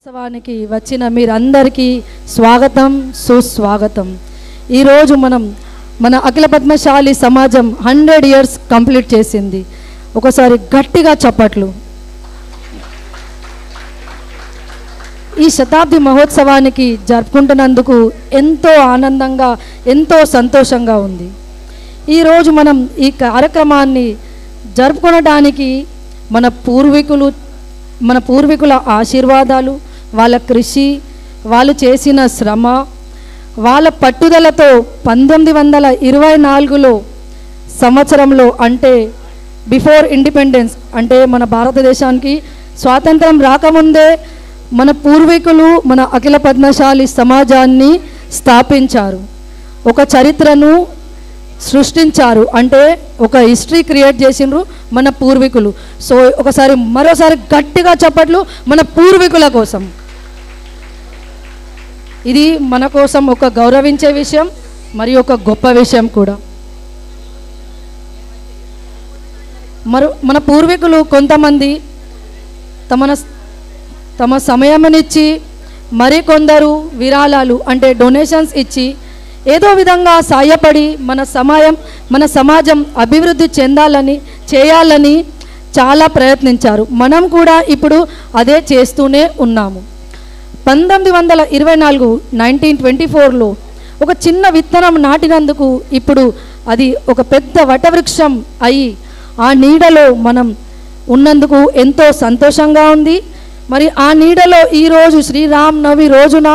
ఉత్సవానికి వచ్చిన మీరందరికీ స్వాగతం సుస్వాగతం। ఈరోజు మన అఖిల పద్మశాలి సమాజం 100 ఇయర్స్ కంప్లీట్ చేసింది। ఒకసారి గట్టిగా చప్పట్లు। ఈ శతాబ్ది మహోత్సవానికి జరుపుకుంటున్నందుకు ఎంతో ఆనందంగా ఎంతో సంతోషంగా ఉంది। ఈరోజు మనం ఈ కార్యక్రమాన్ని జరుపుకోవడానికి మన పూర్వీకుల ఆశీర్వాదాలు, వాళ్ళ కృషి, వాళ్ళు చేసిన శ్రమ, వాళ్ళ పట్టుదలతో 1924లో సంవత్సరంలో అంటే బిఫోర్ ఇండిపెండెన్స్ అంటే మన భారతదేశానికి స్వాతంత్రం రాకముందే మన పూర్వీకులు మన అఖిల పద్మశాలి సమాజాన్ని స్థాపించారు, ఒక చరిత్రను సృష్టించారు, అంటే ఒక హిస్టరీ క్రియేట్ చేసిండ్రు మన పూర్వీకులు। సో మరోసారి గట్టిగా చప్పట్లు మన పూర్వీకుల కోసం। ఇది మన కోసం ఒక గౌరవించే విషయం మరియు ఒక గొప్ప విషయం కూడా। మన పూర్వీకులు కొంతమంది తమ సమయమునిచ్చి, మరికొందరు విరాళాలు అంటే డొనేషన్స్ ఇచ్చి ఏదో విధంగా సాయపడి మన సమాజం అభివృద్ధి చేయాలని చాలా ప్రయత్నించారు। మనం కూడా ఇప్పుడు అదే చేస్తూనే ఉన్నాము। 1924లో ఒక చిన్న విత్తనం నాటినందుకు ఇప్పుడు అది ఒక పెద్ద వటవృక్షం అయి ఆ నీడలో మనం ఉన్నందుకు ఎంతో సంతోషంగా ఉంది। మరి ఆ నీడలో ఈరోజు శ్రీరామ్ నవమి రోజున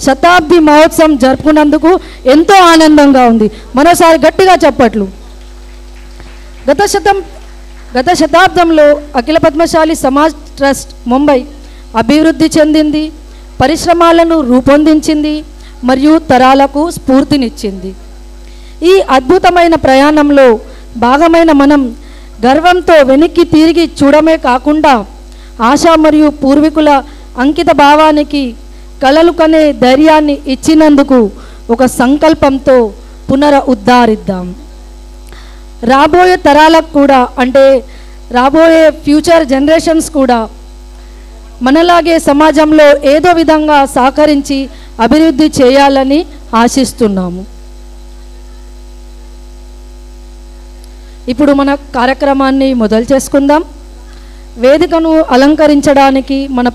శతాబ్ది మహోత్సవం జరుపుకున్నందుకు ఎంతో ఆనందంగా ఉంది। మరోసారి గట్టిగా చప్పట్లు। గత శతాబ్దంలో అఖిల పద్మశాలి సమాజ్ ట్రస్ట్ ముంబై అభివృద్ధి చెందింది, పరిశ్రమలను రూపొందించింది మరియు తరాలకు స్ఫూర్తినిచ్చింది। ఈ అద్భుతమైన ప్రయాణంలో భాగమైన మనం గర్వంతో వెనక్కి తిరిగి చూడమే కాకుండా ఆశ మరియు పూర్వీకుల అంకిత భావానికి కలలు కనే ధైర్యాన్ని ఇచ్చినందుకు ఒక సంకల్పంతో పునరుద్ధరిద్దాం। రాబోయే తరాలకు కూడా అంటే రాబోయే ఫ్యూచర్ జనరేషన్స్ కూడా మనలాగే సమాజంలో ఏదో విధంగా సహకరించి అభివృద్ధి చేయాలని ఆశిస్తున్నాము। ఇప్పుడు మన కార్యక్రమాన్ని మొదలు చేసుకుందాం। వేదికను అలంకరించడానికి మన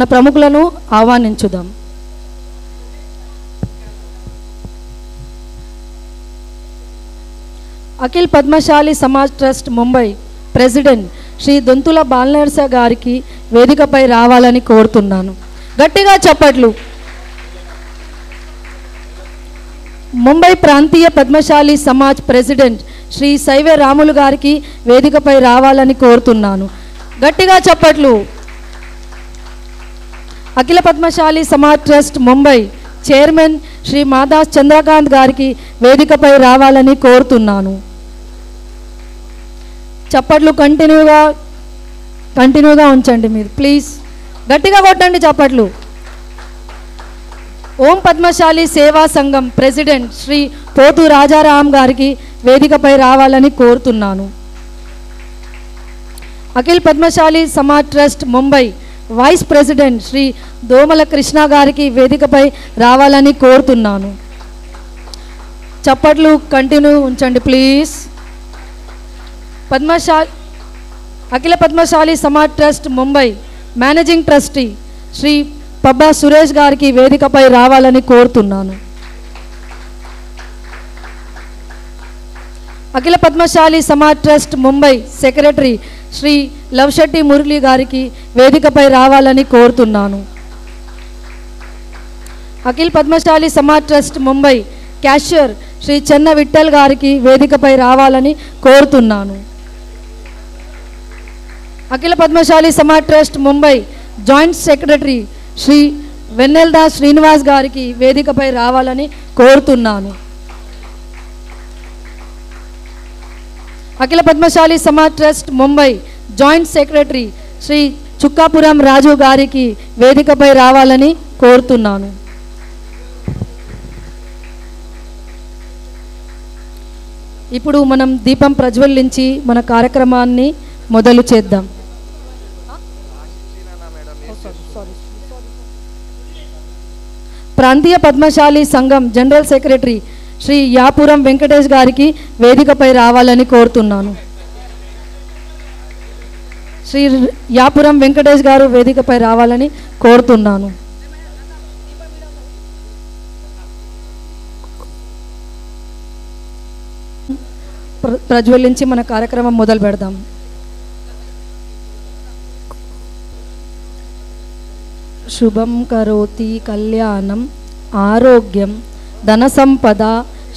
ప్రముఖులను ఆహ్వానించుదాం। అఖిల్ పద్మశాలి సమాజ్ ట్రస్ట్ ముంబై ప్రెసిడెంట్ శ్రీ దొంతుల బాలనరస గారికి వేదికపై రావాలని కోరుతున్నాను। గట్టిగా చప్పట్లు। ముంబై ప్రాంతీయ పద్మశాలి సమాజ్ ప్రెసిడెంట్ శ్రీ సైవే రాములు గారికి వేదికపై రావాలని కోరుతున్నాను। గట్టిగా చప్పట్లు। అఖిల పద్మశాలి సమాజ్ ట్రస్ట్ ముంబై చైర్మన్ శ్రీ మాదాస్ చంద్రకాంత్ గారికి వేదికపై రావాలని కోరుతున్నాను। చప్పట్లు కంటిన్యూగా ఉంచండి మీరు ప్లీజ్, గట్టిగా కొట్టండి చప్పట్లు। ఓం పద్మశాలి సేవా సంఘం ప్రెసిడెంట్ శ్రీ పోతు రాజారాం గారికి వేదికపై రావాలని కోరుతున్నాను। Akhil Padmashali Samaj trust Mumbai vice president Shri Domala Krishna గారికి వేదికపై రావాలని కోరుతున్నాను। చప్పట్లు కంటిన్యూ ఉంచండి please. Akhila Padmashali Samaj trust Mumbai managing trustee Shri Pabba Suresh గారికి వేదికపై రావాలని కోరుతున్నాను। అఖిల పద్మశాలి సమాజ్ ట్రస్ట్ ముంబై సెక్రటరీ శ్రీ లవ్శెట్టి మురళి గారికి వేదికపై రావాలని కోరుతున్నాను। అఖిల్ పద్మశాలి సమాజ్ ట్రస్ట్ ముంబై క్యాషియర్ శ్రీ చెన్న విఠల్ గారికి వేదికపై రావాలని కోరుతున్నాను। Akhila Padmashali Samaj trust Mumbai joint secretary Shri వెన్నెల్దాస్ Srinivas గారికి వేదికపై రావాలని కోరుతున్నాను। Akhila Padmashali Samaj trust Mumbai joint secretary Shri Chukkapuram Raju గారికి వేదికపై రావాలని కోరుతున్నాను। ఇప్పుడు మనం దీపం ప్రజ్వలించి మన కార్యక్రమాన్ని మొదలు చేద్దాం। sorry. ప్రాంతీయ పద్మశాలి సంఘం జనరల్ సెక్రటరీ శ్రీ యాపురం వెంకటేష్ గారికి వేదికపై రావాలని కోరుతున్నాను. శ్రీ యాపురం వెంకటేష్ గారు వేదికపై రావాలని కోరుతున్నాను. ప్రజ్వలించి మన కార్యక్రమం మొదలు పెడదాం. శుభం కరోతి కళ్యాణం ఆరోగ్యం ధన సంపద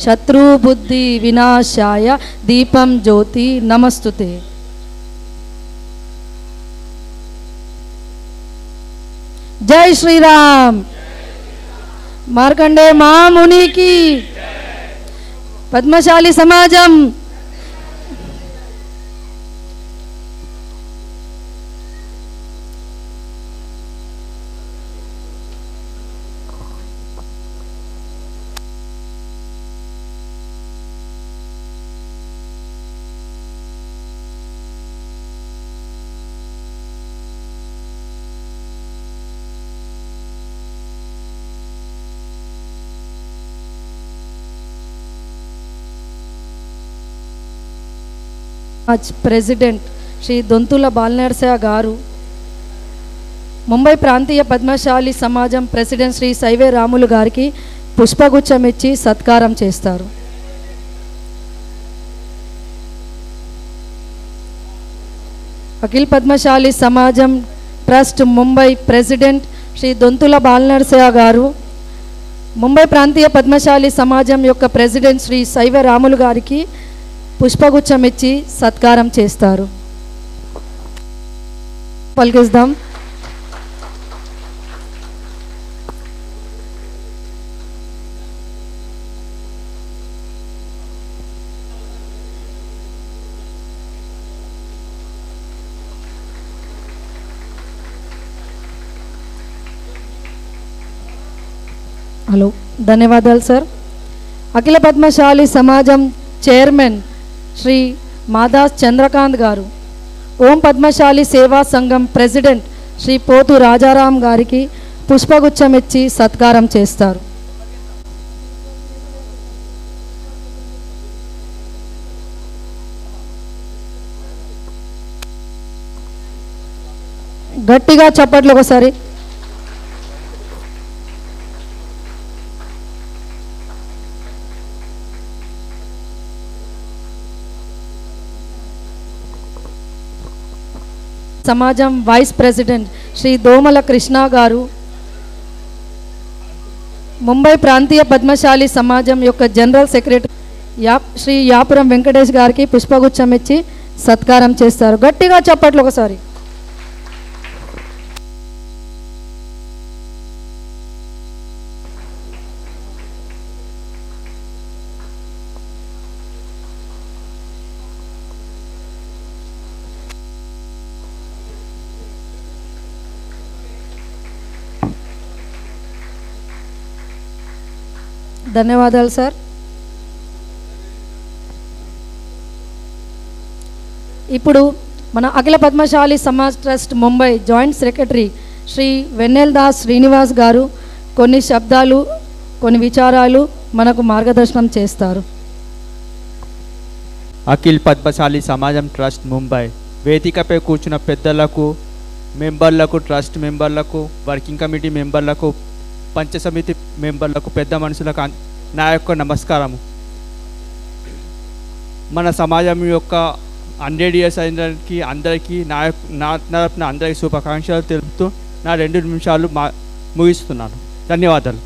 శత్రుబుద్ధి వినాశాయ దీపం జ్యోతి నమస్తుతే. జై శ్రీరామ్. మార్కండే మహామునికి పద్మశాలి సమాజం ప్రెసిడెంట్ శ్రీ దొంతుల బాలనరసయ్య గారు, ముంబై ప్రాంతీయ పద్మశాలి సమాజం ప్రెసిడెంట్ శ్రీ సైవే రాములు గారికి పుష్పగుచ్చం ఇచ్చి సత్కారం చేస్తారు. అఖిల్ పద్మశాలి సమాజం ట్రస్ట్ ముంబై ప్రెసిడెంట్ శ్రీ దొంతుల బాలనరసయ్య గారు, ముంబై ప్రాంతీయ పద్మశాలి సమాజం యొక్క ప్రెసిడెంట్ శ్రీ సైవే రాములు గారికి పుష్పగుచ్చం ఇచ్చి సత్కారం చేస్తారు. పలికిద్దాం. హలో, ధన్యవాదాలు సార్. అఖిల పద్మశాలి సమాజం చైర్మన్ శ్రీ మాదాస్ చంద్రకాంత్ గారు, ఓం పద్మశాలి సేవా సంఘం ప్రెసిడెంట్ శ్రీ పోతు రాజారాం గారికి పుష్పగుచ్చం ఇచ్చి సత్కారం చేస్తారు. గట్టిగా చప్పట్లు ఒకసారి. సమాజం వైస్ ప్రెసిడెంట్ శ్రీ దోమల కృష్ణ గారు, ముంబై ప్రాంతీయ పద్మశాలి సమాజం యొక్క జనరల్ సెక్రటరీ శ్రీ యాపురం వెంకటేష్ గారికి పుష్పగుచ్చం ఇచ్చి సత్కారం చేస్తారు. గట్టిగా చప్పట్లు ఒకసారి. ధన్యవాదాలు సార్. ఇప్పుడు మన Akhila Padmashali Samaj trust Mumbai joint secretary Shri Vennel Das Srinivas గారు కొన్ని శబ్దాలు, కొన్ని విచారాలు మనకు మార్గదర్శనం చేస్తారు. అఖిల్ పద్మశాలి సమాజం ట్రస్ట్ ముంబై వేదికపై కూర్చున్న పెద్దలకు, మెంబర్లకు, ట్రస్ట్ మెంబర్లకు, వర్కింగ్ కమిటీ మెంబర్లకు, పంచసమితి మెంబర్లకు, పెద్ద మనుషులకు నా యొక్క నమస్కారము. మన సమాజం యొక్క 100 years అయినకి అందరికీ నా తరపున అందరికీ శుభాకాంక్షలు తెలుపుతూ నా 2 నిమిషాలు ముగిస్తున్నాను. ధన్యవాదాలు.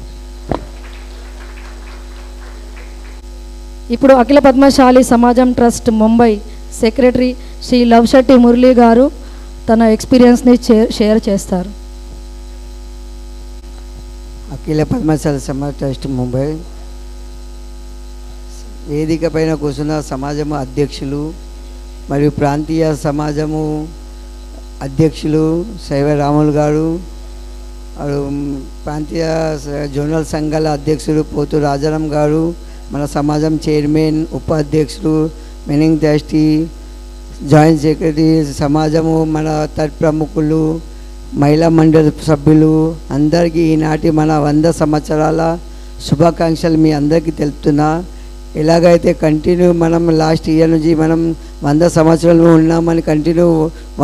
ఇప్పుడు అఖిల పద్మశాలి సమాజం ట్రస్ట్ ముంబై సెక్రటరీ శ్రీ లవ్శెట్టి మురళీ గారు తన ఎక్స్పీరియన్స్ని షేర్ చేస్తారు. అఖిల పద్మశాలి సమాజ్ ట్రస్ట్ ముంబై వేదిక పైన కూర్చున్న సమాజము అధ్యక్షులు మరియు ప్రాంతీయ సమాజము అధ్యక్షులు సైవే రాములు గారు, ప్రాంతీయ జోనల్ సంఘాల అధ్యక్షులు పోతు రాజారాం గారు, మన సమాజం చైర్మన్, ఉపాధ్యక్షులు, మేనేజింగ్ ట్రస్టీ, జాయింట్ సెక్రటరీ, సమాజము మన ప్రముఖులు, మహిళా మండలి సభ్యులు అందరికీ ఈనాటి మన 100 సంవత్సరాల శుభాకాంక్షలు మీ అందరికీ తెలుపుతున్నా. ఎలాగైతే కంటిన్యూ మనం లాస్ట్ ఇయర్ నుంచి మనం 100 సంవత్సరాలు ఉన్నామని కంటిన్యూ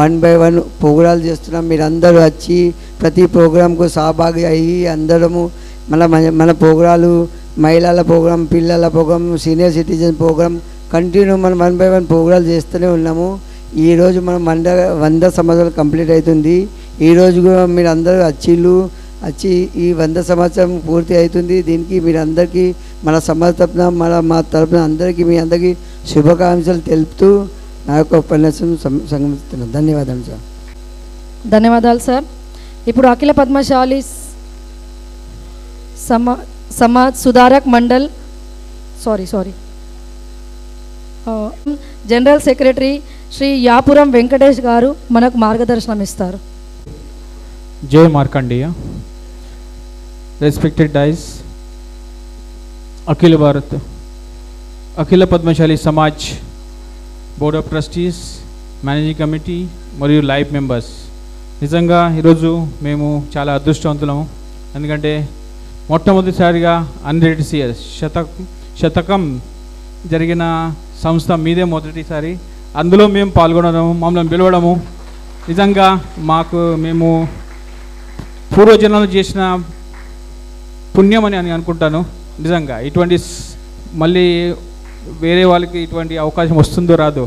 1 by 1 ప్రోగ్రాలు చేస్తున్నాం. మీరందరూ వచ్చి ప్రతి ప్రోగ్రాంకు సహభాగి అయ్యి అందరము మన ప్రోగ్రాలు, మహిళల ప్రోగ్రాం, పిల్లల program, senior citizen program continue మనం 1 by 1 ప్రోగ్రాలు చేస్తూనే ఉన్నాము. ఈరోజు మనం 100 సంవత్సరాలు కంప్లీట్ అవుతుంది. ఈరోజు కూడా మీరు అందరూ వచ్చి ఈ 100 సంవత్సరం పూర్తి అవుతుంది. దీనికి మీరందరికీ మన సమాజ తరపున మా తరపున అందరికీ మీ అందరికీ శుభాకాంక్షలు తెలుపుతూ నా యొక్క ఉపన్యాసం సంగమిస్తున్నాను. ధన్యవాదాలు సార్. ధన్యవాదాలు సార్. ఇప్పుడు అఖిల పద్మశాలి సమాజ్ సుధారక్ మండల్ జనరల్ సెక్రటరీ శ్రీ యాపురం వెంకటేష్ గారు మనకు మార్గదర్శనం ఇస్తారు. జై Markandeya. Respected dais, Akhil Padmashali Samaj board of trustees, managing committee మరియు లైవ్ మెంబర్స్, నిజంగా ఈరోజు మేము చాలా అదృష్టవంతులము. ఎందుకంటే మొట్టమొదటిసారిగా 100 years శతకం జరిగిన సంస్థ మీదే మొదటిసారి. అందులో మేము పాల్గొనడము, మమ్మల్ని పిలవడము నిజంగా మేము పూర్వజన్మలో చేసిన పుణ్యం అని అనుకుంటాను. నిజంగా ఇటువంటి మళ్ళీ వేరే వాళ్ళకి ఇటువంటి అవకాశం వస్తుందో రాదో,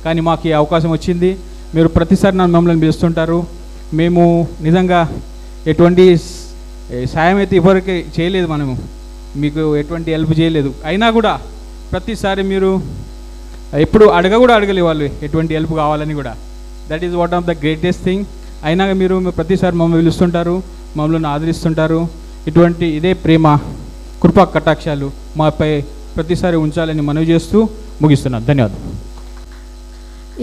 కానీ మాకు ఈ అవకాశం వచ్చింది. మీరు ప్రతిసారి మమ్మల్ని పిలుస్తుంటారు. మేము నిజంగా ఎటువంటి సాయం అయితే ఇప్పటికే చేయలేదు, మనము మీకు ఎటువంటి హెల్ప్ చేయలేదు. అయినా కూడా ప్రతిసారి మీరు ఎప్పుడు అడగలే వాళ్ళు ఎటువంటి హెల్ప్ కావాలని కూడా. That is what of the greatest thing. అయినా మీరు ప్రతిసారి మమ్మల్ని పిలుస్తుంటారు, మమ్మల్ని ఆదరిస్తుంటారు. ఇదే ప్రేమ, కృపా కటాక్షాలు మాపై ప్రతిసారి ఉంచాలని మనవి చేస్తూ ముగిస్తున్నాను. ధన్యవాదాలు.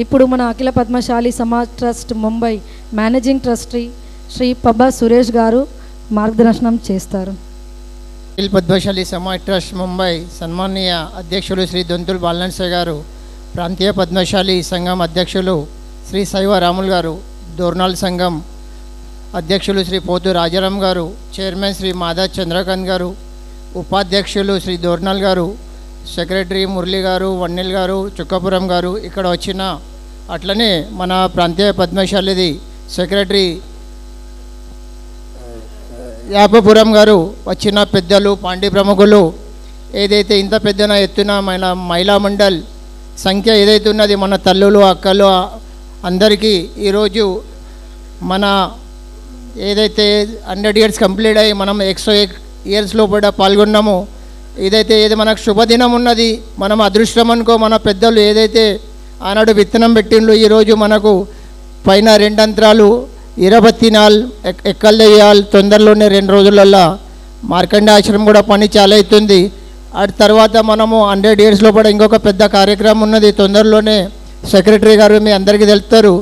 ఇప్పుడు మన Akhila Padmashali Samaj trust Mumbai managing trustee Shri Pabba Suresh గారు మార్గదర్శనం చేస్తారు. అఖిల పద్మశాలి సమాజ్ ట్రస్ట్ ముంబై సన్మానీయ అధ్యక్షులు శ్రీ దొంతుల్ బాలనర్సే గారు, ప్రాంతీయ పద్మశాలి సంఘం అధ్యక్షులు శ్రీ శైవ రాములు గారు, దోర్నాల్ సంఘం అధ్యక్షులు శ్రీ పోతు రాజారాం గారు, చైర్మన్ శ్రీ మాదా చంద్రకాంత్ గారు, ఉపాధ్యక్షులు శ్రీ దోర్నాల్ గారు, సెక్రటరీ మురళి గారు, వన్నెల్ గారు, చుక్కపురం గారు ఇక్కడ వచ్చిన, అట్లనే మన ప్రాంతీయ పద్మశాలిది సెక్రటరీ యాపపురం గారు వచ్చిన పెద్దలు, పాండి ప్రముఖులు, ఏదైతే ఇంత పెద్దన ఎత్తున మహిళా మండల్ సంఖ్య ఏదైతే ఉన్నది, మన తల్లులు అక్కలు అందరికీ ఈరోజు మన ఏదైతే 100 years కంప్లీట్ అయ్యి మనం 101 years లోపల పాల్గొన్నామో, ఏది మనకు శుభదినం ఉన్నది, మనం అదృష్టం అనుకో. మన పెద్దలు ఏదైతే ఆనాడు విత్తనం పెట్టిండ్రు, ఈరోజు మనకు పైన 2 అంతరాలు 24 ఎక్కలు తొందరలోనే 2 రోజులల్లో మార్కండే ఆశ్రమం కూడా పని చాలా అవుతుంది. ఆ తర్వాత మనము 100 years లోపల ఇంకొక పెద్ద కార్యక్రమం ఉన్నది, తొందరలోనే సెక్రటరీ గారు మీ అందరికీ తెలుపుతారు.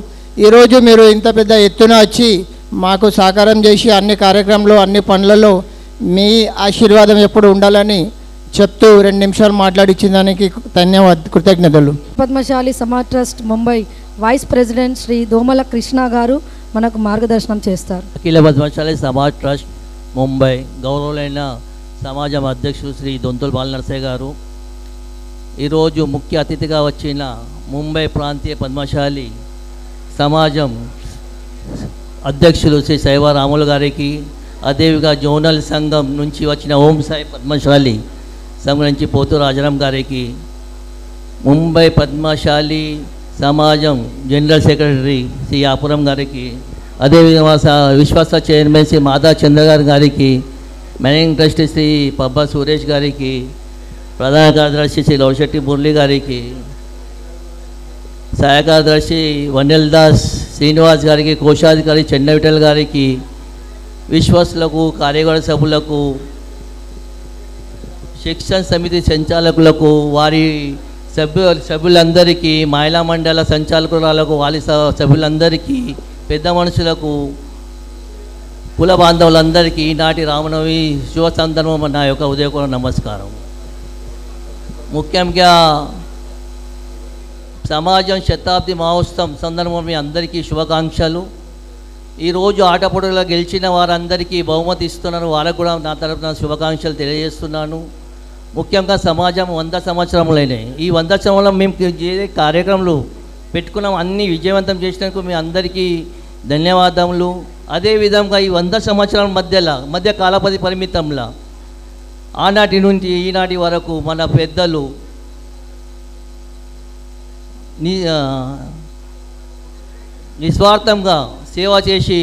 ఈరోజు మీరు ఇంత పెద్ద ఎత్తున వచ్చి మాకు సహకారం చేసి అన్ని కార్యక్రమంలో అన్ని పనులలో మీ ఆశీర్వాదం ఎప్పుడు ఉండాలని చెప్తూ 2 నిమిషాలు మాట్లాడించిన దానికి కృతజ్ఞతలు. Padmashali Samaj trust Mumbai vice president Shri Domala Krishna గారు మనకు మార్గదర్శనం చేస్తారు. అఖిల పద్మశాలి సమాజ్ ట్రస్ట్ ముంబై గౌరవులైన సమాజం అధ్యక్షులు శ్రీ దొంతుల్ బాలనర్సే గారు, ఈరోజు ముఖ్య అతిథిగా వచ్చిన ముంబై ప్రాంతీయ పద్మశాలి సమాజం అధ్యక్షులు శ్రీ శైవ రాములు గారికి, అదేవిధంగా జోనల్ సంఘం నుంచి వచ్చిన ఓం సాయి పద్మశాలి సంఘం నుంచి పోతు రాజారాం గారికి, ముంబై పద్మశాలి సమాజం జనరల్ సెక్రటరీ శ్రీ యాపురం గారికి, అదేవిధంగా విశ్వాస చైర్మన్ శ్రీ మాదా చంద్రగారు గారికి, మేనేజింగ్ ట్రస్టీ శ్రీ పబ్బా సురేష్ గారికి, ప్రధాన కార్యదర్శి శ్రీ లవశెట్టి మురళి గారికి, సహాయ కార్యదర్శి వన్నెల్ దాస్ శ్రీనివాస్ గారికి, కోశాధికారి చెన్న విఠల్ గారికి, విశ్వాసులకు, కార్యవర్గ సభ్యులకు, శిక్షణ సమితి సంచాలకులకు, వారి సభ్యులందరికీ, మహిళా మండల సంచాలకురాలకు, వారి సభ్యులందరికీ, పెద్ద మనుషులకు, కుల బాంధవులందరికీ ఈనాటి రామనవమి శుభ సందర్భం నా యొక్క ఉదయపూర్వక నమస్కారం. ముఖ్యంగా సమాజం శతాబ్ది మహోత్సవం సందర్భం మీ అందరికీ శుభాకాంక్షలు. ఈరోజు ఆటపోటీలో గెలిచిన వారందరికీ బహుమతి ఇస్తున్నారు. వాళ్ళకు కూడా నా తరపున శుభాకాంక్షలు తెలియజేస్తున్నాను. ముఖ్యంగా సమాజం 100 సంవత్సరములైనాయి. ఈ 100 సంవత్సరంలో మేము ఏ కార్యక్రమాలు పెట్టుకున్నాం అన్నీ విజయవంతం చేసినందుకు మీ అందరికీ ధన్యవాదములు. అదేవిధంగా ఈ 100 సంవత్సరాల మధ్య కాలపరి పరిమితంలో ఆనాటి నుండి ఈనాటి వరకు మన పెద్దలు నిస్వార్థంగా సేవ చేసి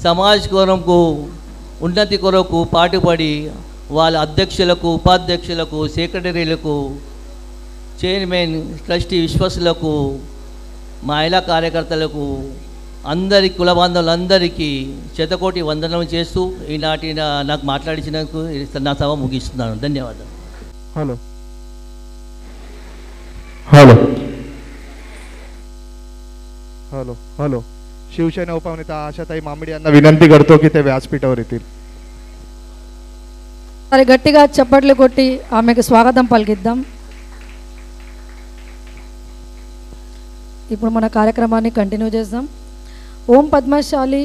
సమాజ కొరకు ఉన్నతి కొరకు పాటుపడి వాళ్ళ అధ్యక్షులకు, ఉపాధ్యక్షులకు, సెక్రటరీలకు, చైర్మన్, ట్రస్టీ, విశ్వాసులకు, మహిళా కార్యకర్తలకు, అందరి కుల బాంధవులందరికీ శతకోటి వందనం చేస్తూ ఈనాటి నాకు మాట్లాడించినందుకు నా సభ ముగిస్తున్నాను. ధన్యవాదాలు. Hello hello hello hello Shiv Sena उपनेता आशाताई मामिडी यांना विनंती करतो की ते व्यासपीठावर येतील. మరి గట్టిగా చప్పట్లు కొట్టి ఆమెకు స్వాగతం పలికిద్దాం. ఇప్పుడు మన కార్యక్రమాన్ని కంటిన్యూ చేద్దాం. ఓం పద్మశాలి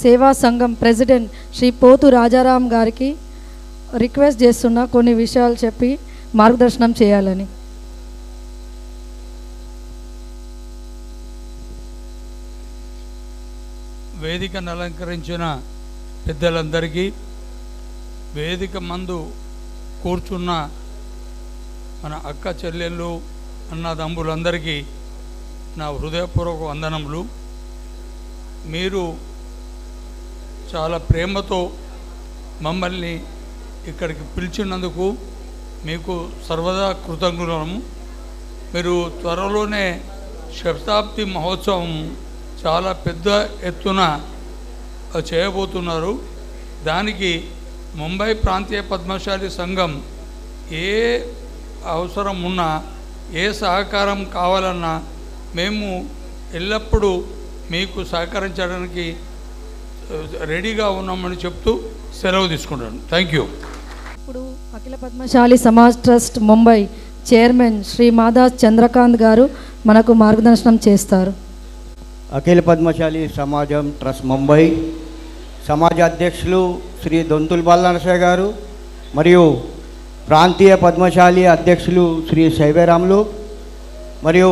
సేవా సంఘం ప్రెసిడెంట్ శ్రీ పోతు రాజారాం గారికి రిక్వెస్ట్ చేస్తున్నా కొన్ని విషయాలు చెప్పి మార్గదర్శనం చేయాలని. వేదికను అలంకరించిన పెద్దలందరికీ, వేదిక మందు కూర్చున్న మన అక్క చెల్లెళ్ళు, అన్నదమ్ములందరికీ నా హృదయపూర్వక వందనములు. మీరు చాలా ప్రేమతో మమ్మల్ని ఇక్కడికి పిలిచినందుకు మీకు సర్వదా కృతజ్ఞులము. మీరు త్వరలోనే శతాబ్ది మహోత్సవం చాలా పెద్ద ఎత్తున చేయబోతున్నారు. దానికి ముంబై ప్రాంతీయ పద్మశాలి సంఘం ఏ అవసరం ఉన్నా, ఏ సహకారం కావాలన్నా మేము ఎల్లప్పుడూ మీకు సహకరించడానికి రెడీగా ఉన్నామని చెప్తూ సెలవు తీసుకుంటాను. Thank you. ఇప్పుడు అఖిల పద్మశాలి సమాజ్ ట్రస్ట్ ముంబై చైర్మన్ శ్రీ మాదాస్ చంద్రకాంత్ గారు మనకు మార్గదర్శనం చేస్తారు. అఖిల పద్మశాలి సమాజం ట్రస్ట్ ముంబై సమాజ అధ్యక్షులు శ్రీ దొంతుల్ బాలనరసయ్య గారు మరియు ప్రాంతీయ పద్మశాలి అధ్యక్షులు శ్రీ శైవరాములు మరియు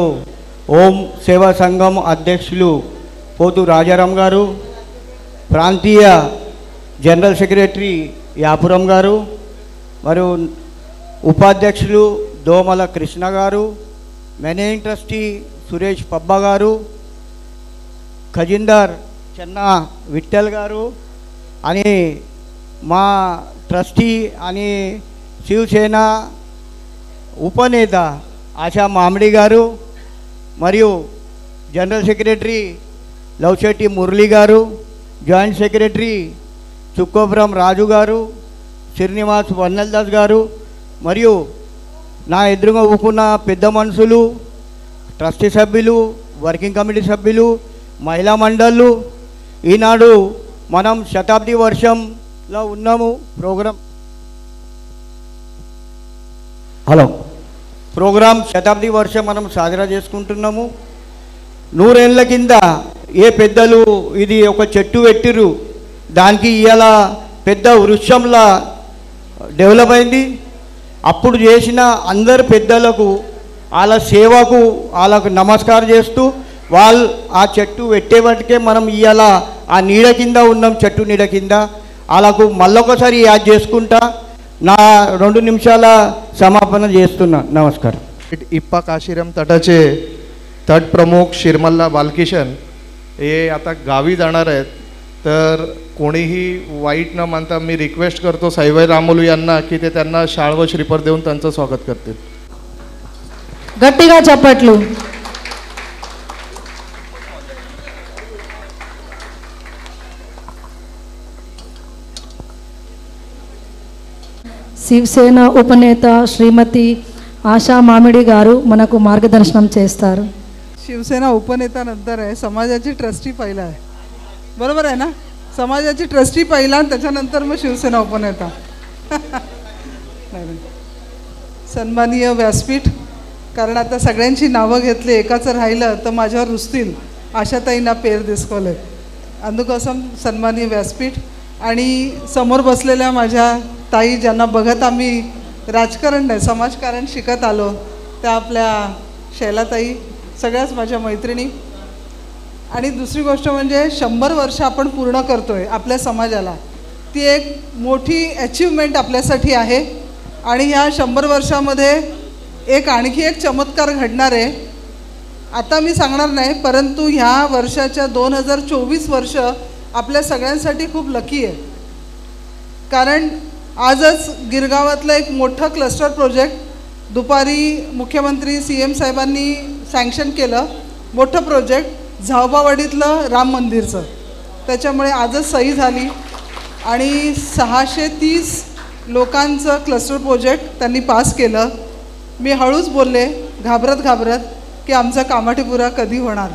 ఓం సేవా సంఘం అధ్యక్షులు పోతు రాజారాం గారు, ప్రాంతీయ జనరల్ సెక్రటరీ యాపురం గారు మరియు ఉపాధ్యక్షులు దోమల కృష్ణ గారు, మేనేజింగ్ ట్రస్టీ సురేష్ పబ్బా గారు, ఖజిందార్ చెన్నా విఠల్ గారు అని మా ట్రస్టీ అని శివసేన ఉపనేత ఆశా మామిడి గారు మరియు జనరల్ సెక్రటరీ లవ్శెట్టి మురళి గారు, జాయింట్ సెక్రటరీ చుక్కోపురం రాజు గారు, శ్రీనివాస్ వన్నల్దాస్ గారు మరియు నా ఎదురుగా ఊపుకున్న పెద్ద మనుషులు, ట్రస్టీ సభ్యులు, వర్కింగ్ కమిటీ సభ్యులు, మహిళా మండళ్ళు, ఈనాడు మనం శతాబ్ది వర్షంలో ఉన్నాము. ప్రోగ్రాం శతాబ్ది వర్షం మనం సాధన చేసుకుంటున్నాము. 100 ఏళ్ళ కింద ఏ పెద్దలు ఇది ఒక చెట్టు పెట్టిరు, దానికి ఇవాళ పెద్ద వృక్షంలా డెవలప్ అయింది. అప్పుడు చేసిన అందరు పెద్దలకు వాళ్ళ సేవకు వాళ్ళకు నమస్కారం చేస్తూ వాళ్ళు ఆ చెట్టు పెట్టేవాటికే మనం ఇవాళ ఆ నీడ కింద ఉన్నాం, చెట్టు నీడ కింద. వాళ్ళకు మళ్ళొకసారి యాద్ చేసుకుంటా నా 2 నిమిషాల समापन చేస్తున్నా. नमस्कार. इप्पा काशीराम तटाचे तट प्रमुख शिरमल्ला बालकिशन हे आता गावी जाणार आहेत, तर कोणीही वाईट न मानता मी रिक्वेस्ट करतो साईबाई रामोलू यांना की ते त्यांना शाळ व श्रीफळ देऊन त्यांचं स्वागत करतील. గట్టిగా చప్పట్లు. శివసేన ఉపనేత శ్రీమతి आशा मामिडी गारू मनकू मार्गदर्शन చేస్తారు. शिवसेना उपनेत्यानंतर आहे समाजाची ट्रस्टी पहिला आहे, बरोबर आहे ना? समाजाची ट्रस्टी पहिला आणि त्याच्यानंतर मग शिवसेना उपनेता. सन्माननीय व्यासपीठ, कारण आता सगळ्यांची नावं घेतली, एकाचं राहिलं तर माझ्यावर रुसतील. आशाताईंना पेर दिसकोले. అందుకోసం सन्माननीय व्यासपीठ आणि समोर बसलेल्या माझ्या ताई ज्यांना बघत आम्ही राजकारण नाही समाजकारण शिकत आलो त्या आपल्या शैलाताई, सगळ्याच माझ्या मैत्रिणी. आणि दुसरी गोष्ट म्हणजे 100 वर्ष आपण पूर्ण करतोय आपल्या समाजाला, ती एक मोठी अचिव्हमेंट आपल्यासाठी आहे. आणि ह्या 100 वर्षामध्ये आणखी एक चमत्कार घडणार आहे. आता मी सांगणार नाही, परंतु ह्या वर्षाच्या 2024 वर्ष आपल्या सगळ्यांसाठी खूप लकी आहे. कारण आजच गिरगावातलं एक मोठं क्लस्टर प्रोजेक्ट दुपारी मुख्यमंत्री CM साहेबांनी सँक्शन केलं. मोठं प्रोजेक्ट झावबावाडीतलं राम मंदिरचं, त्याच्यामुळे आजच सही झाली आणि 630 लोकांचं क्लस्टर प्रोजेक्ट त्यांनी पास केलं. मी हळूच बोलले घाबरत की आमचा कामाठीपुरा कधी होणार.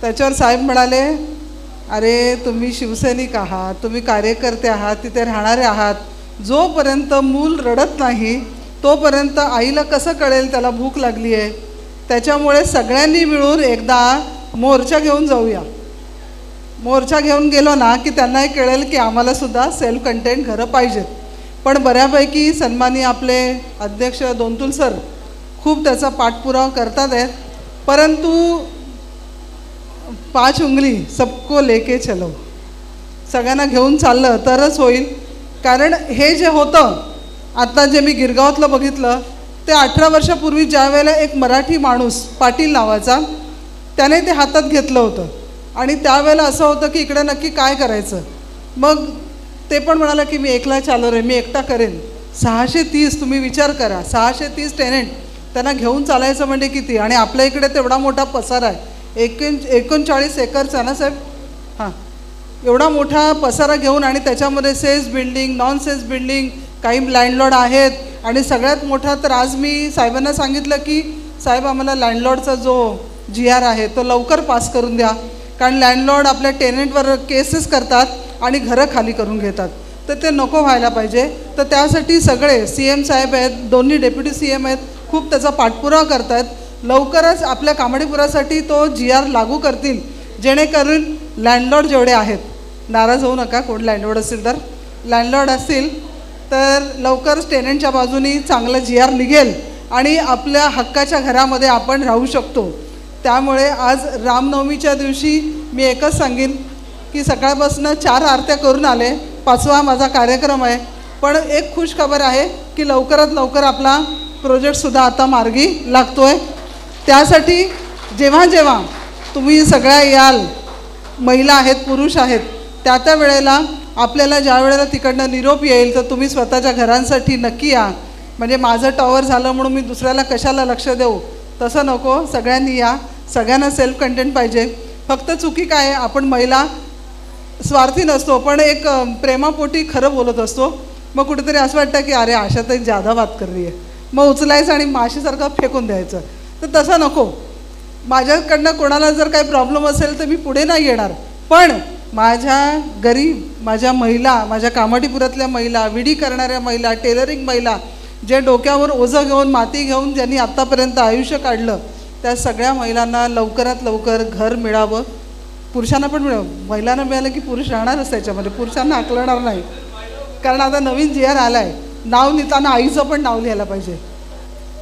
त्याच्यावर साहेब म्हणाले, अरे तुम्ही शिवसैनिक आहात, तुम्ही कार्यकर्ते आहात, तिथे राहणारे आहात, जोपर्यंत मूल रडत नाही तोपर्यंत आईला कसं कळेल त्याला भूक लागली आहे. त्याच्यामुळे सगळ्यांनी मिळून एकदा मोर्चा घेऊन जाऊया. मोर्चा घेऊन गेलो ना की त्यांनाही कळेल की आम्हालासुद्धा सेल्फ कंटेंट घरं पाहिजेत. पण बऱ्यापैकी सन्माननीय आपले अध्यक्ष दोनतुल सर खूप त्याचा पाठपुरावा करतात आहेत. परंतु 5 उंगली सबको लेके चलो, सगळ्यांना घेऊन चाललं तरच होईल. कारण हे जे होतं आता जे मी गिरगावातलं बघितलं ते 18 वर्षापूर्वी ज्या वेळेला एक मराठी माणूस पाटील नावाचा त्याने ते हातात घेतलं होतं आणि त्यावेळेला असं होतं की इकडे नक्की काय करायचं. मग ते पण म्हणाला की मी एकला चालू रे, मी एकटा करेन. 630 तुम्ही विचार करा, 630 टेनेंट त्यांना घेऊन चालायचं म्हणजे किती. आणि आपल्या इकडे तेवढा मोठा पसारा आहे, 39 एकरचा ना साहेब, हां, एवढा मोठा पसारा घेऊन आणि त्याच्यामध्ये says building, non says building, काही लँडलॉर्ड आहेत. आणि सगळ्यात मोठा तर आज मी साहेबांना सांगितलं की साहेब आम्हाला लँडलॉर्डचा जो GR आहे तो लवकर पास करून द्या. कारण लँडलॉर्ड आपल्या टेनेंटवर केसेस करतात आणि घरं खाली करून घेतात, तर ते नको व्हायला पाहिजे. तर त्यासाठी सगळे CM साहेब आहेत, दोन्ही डेप्युटी CM आहेत, खूप त्याचा पाठपुरावा करत आहेत. लवकरच आपल्या कामाठीपुरासाठी तो GR लागू करतील, जेणेकरून लँडलॉर्ड जेवढे आहेत, नाराज होऊ नका कोण लँडलॉर्ड असतील तर, लँडलॉर्ड असतील तर लवकरच टेनेंटच्या बाजूनी चांगलं GR निघेल आणि आपल्या हक्काच्या घरामध्ये आपण राहू शकतो. त्यामुळे आज रामनवमीच्या दिवशी मी एकच सांगेन की सकाळपासून 4 आरत्या करून आले, 5वा माझा कार्यक्रम आहे. पण एक खुश खबर आहे की लवकरात लवकर आपला प्रोजेक्टसुद्धा आता मार्गी लागतो आहे. त्यासाठी जेव्हा जेव्हा तुम्ही सगळ्या याल, महिला आहेत, पुरुष आहेत, त्या वेळेला आपल्याला ज्या वेळेला तिकडनं निरोप येईल तर तुम्ही स्वतःच्या घरांसाठी नक्की या. म्हणजे माझं टॉवर झालं म्हणून मी दुसऱ्याला कशाला लक्ष देऊ, तसं नको. सगळ्यांनी या, सगळ्यांना सेल्फ कंटेंट पाहिजे. फक्त चुकी काय आहे, आपण महिला स्वार्थी नसतो, पण एक प्रेमापोटी खरं बोलत असतो. मग कुठेतरी असं वाटतं की अरे आशा तर जादा बात कर रही आहे, मग उचलायचं आणि माशीसारखं फेकून द्यायचं. तर तसं नको. माझ्याकडनं कोणाला जर काही प्रॉब्लेम असेल तर मी पुढे नाही येणार, पण माझ्या गरीब, माझ्या महिला, माझ्या कामाठीपुरातल्या महिला, विडी करणाऱ्या महिला, टेलरिंग महिला, जे डोक्यावर ओझं घेऊन, माती घेऊन ज्यांनी आत्तापर्यंत आयुष्य काढलं, त्या सगळ्या महिलांना लवकरात लवकर घर मिळावं. पुरुषांना पण मिळावं. महिलांना मिळालं की पुरुष राहणारच त्याच्यामध्ये, पुरुषांना हाकलणार नाही. कारण आता नवीन GR आला आहे, नाव लिहिताना आईचं पण नाव लिहायला पाहिजे.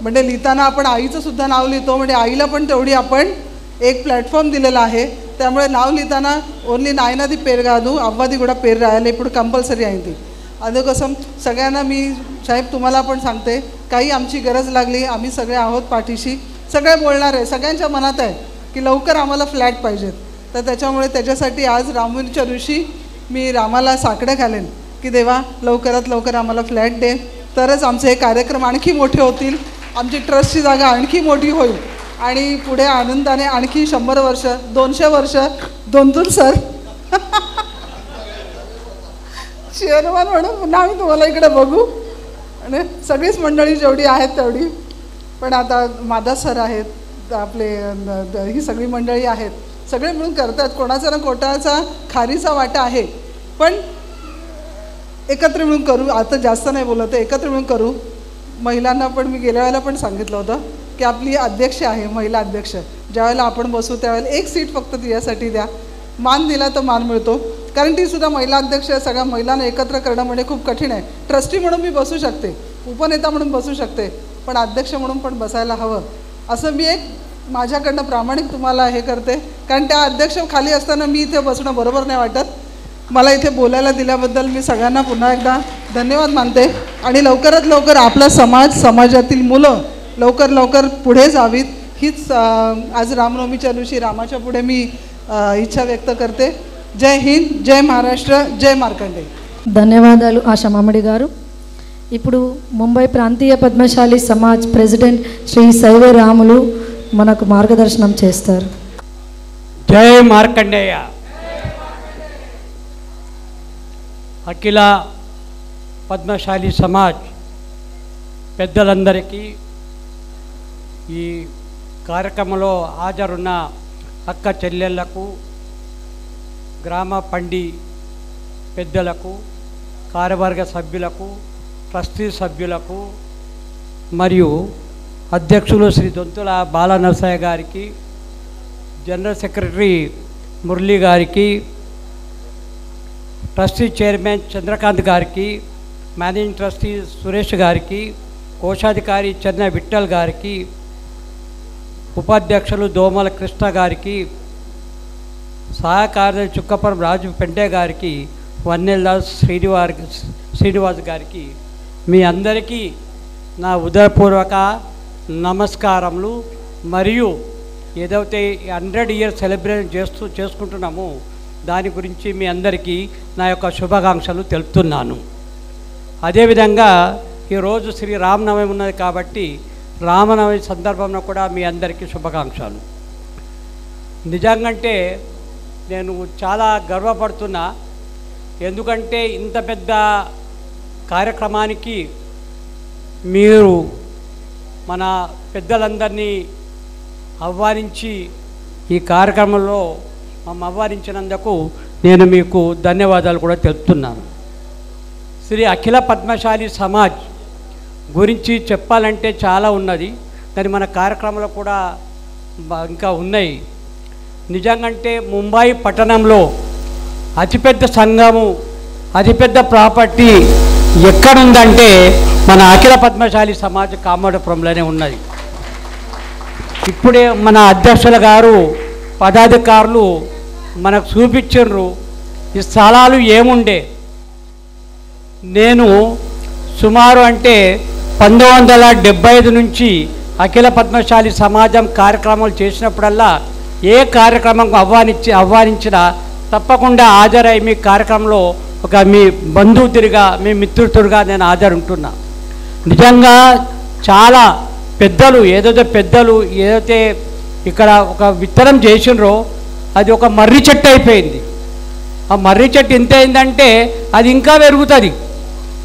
म्हणजे लिहिताना आपण आईचं सुद्धा नाव लिहितो, म्हणजे आईला पण तेवढी आपण एक प्लॅटफॉर्म दिलेला आहे. त्यामुळे नाव लिहिताना ఓన్లీ నాయనది పేరు కాదు, అవ్వది కూడా పేరు రాయాలి. ఇప్పుడు కంపల్సరీ అయింది. అందుకోసం सगळ्यांना मी साहेब तुम्हाला पण सांगते, काही आमची गरज लागली आम्ही सगळे आहोत पाठीशी. सगळे बोलणार आहे, सगळ्यांच्या मनात आहे की लवकर आम्हाला फ्लॅट पाहिजेत. तर त्याच्यामुळे त्याच्यासाठी आज रामनवमीच्या दिवशी मी रामाला साकडं घालेन की देवा लवकरात लवकर आम्हाला फ्लॅट दे, तरच आमचे हे कार्यक्रम आणखी मोठे होतील, आमची ट्रस्टची जागा आणखी मोठी होईल आणि पुढे आनंदाने आणखी 100 वर्ष 200 वर्ष दोनतुल सर चेअरमन म्हणून पुन्हा आम्ही तुम्हाला इकडे बघू. आणि सगळीच मंडळी जेवढी आहेत तेवढी, पण आता मादा सर आहेत, आपले ही सगळी मंडळी आहेत, सगळे मिळून करतात. कोणाचा ना कोणाचा खारीचा वाटा आहे, पण एकत्र मिळून करू. आता जास्त नाही बोलत, एकत्र मिळून करू. महिलांना पण मी गेल्या वेळेला पण सांगितलं होतं की आपली अध्यक्ष आहे, महिला अध्यक्ष, ज्यावेळेला आपण बसू त्यावेळेला एक सीट फक्त तिच्यासाठी द्या. मान दिला तर मान मिळतो. कारण ती सुद्धा महिला अध्यक्ष आहे. सगळ्या महिलांना एकत्र करणं म्हणजे खूप कठीण आहे. ट्रस्टी म्हणून मी बसू शकते, उपनेता म्हणून बसू शकते, पण अध्यक्ष म्हणून पण बसायला हवं असं मी एक माझ्याकडनं प्रामाणिक तुम्हाला हे करते. कारण त्या अध्यक्ष खाली असताना मी इथे बसणं बरोबर नाही वाटत. मला इथे बोलायला दिल्याबद्दल मी सगळ्यांना पुन्हा एकदा धन्यवाद मानते. आणि लवकरात लवकर आपला समाजातील मुलं लवकर पुढे जावीत हीच आज रामनवमीच्या दिवशी रामाच्या पुढे मी इच्छा व्यक्त करते. जय हिंद, जय महाराष्ट्र, जय మార్కండే. ధన్యవాదాలు ఆశా మామిడి గారు. ఇప్పుడు ముంబై ప్రాంతీయ పద్మశాలి సమాజ్ ప్రెసిడెంట్ శ్రీ సైవే రాములు మనకు మార్గదర్శనం చేస్తారు. జై మార్కండేయ. అఖిల పద్మశాలి సమాజ్ పెద్దలందరికీ ఈ కార్యక్రమంలో హాజరున్న అక్క చెల్లెళ్లకు, గ్రామ పండి పెద్దలకు, కార్యవర్గ సభ్యులకు, ట్రస్టీ సభ్యులకు మరియు అధ్యక్షులు శ్రీ దొంతుల బాలనరసయ్య గారికి, జనరల్ సెక్రటరీ మురళీ గారికి, ట్రస్టీ చైర్మన్ చంద్రకాంత్ గారికి, మేనేజింగ్ ట్రస్టీ సురేష్ గారికి, కోశాధికారి చెన్న విఠల్ గారికి, ఉపాధ్యక్షులు దోమల కృష్ణ గారికి, సహాయ కార్యదర్శి చుక్కపురం రాజు పెంటే గారికి, వన్నెల్దాస్ శ్రీనివాస్ గారికి మీ అందరికీ నా ఉదయపూర్వక నమస్కారములు. మరియు ఏదైతే 100 ఇయర్స్ సెలబ్రేషన్ చేసుకుంటున్నామో దాని గురించి మీ అందరికీ నా యొక్క శుభాకాంక్షలు తెలుపుతున్నాను. అదేవిధంగా ఈరోజు శ్రీ రామనవమి ఉన్నది కాబట్టి రామనవమి సందర్భంలో కూడా మీ అందరికీ శుభాకాంక్షలు. నిజంగంటే నేను చాలా గర్వపడుతున్నా. ఎందుకంటే ఇంత పెద్ద కార్యక్రమానికి మీరు మన పెద్దలందరినీ ఆహ్వానించి ఈ కార్యక్రమంలో మమ్మల్ని ఆహ్వానించినందుకు నేను మీకు ధన్యవాదాలు కూడా తెలుపుతున్నాను. శ్రీ అఖిల పద్మశాలి సమాజ్ గురించి చెప్పాలంటే చాలా ఉన్నది, కానీ మన కార్యక్రమాలు కూడా ఇంకా ఉన్నాయి. నిజంగంటే ముంబై పట్టణంలో అతిపెద్ద సంఘము, అతిపెద్ద ప్రాపర్టీ ఎక్కడుందంటే మన అఖిల పద్మశాలి సమాజ్ కామోడపురంలోనే ఉన్నది. ఇప్పుడే మన అధ్యక్షుల గారు పదాధికారులు మనకు చూపించారు ఈ స్థలాలు ఏముండే. నేను సుమారు అంటే 1975 నుంచి అఖిల పద్మశాలి సమాజం కార్యక్రమాలు చేసినప్పుడల్లా ఏ కార్యక్రమం ఆహ్వానించినా తప్పకుండా హాజరై మీ కార్యక్రమంలో ఒక మీ బంధువుతుడిగా, మీ మిత్రుడిగా నేను హాజరుంటున్నా. నిజంగా చాలా పెద్దలు ఏదైతే ఇక్కడ ఒక విత్తనం చేసినరో అది ఒక మర్రి చెట్టు అయిపోయింది. ఆ మర్రి చెట్టు ఎంత అయిందంటే అది ఇంకా పెరుగుతుంది.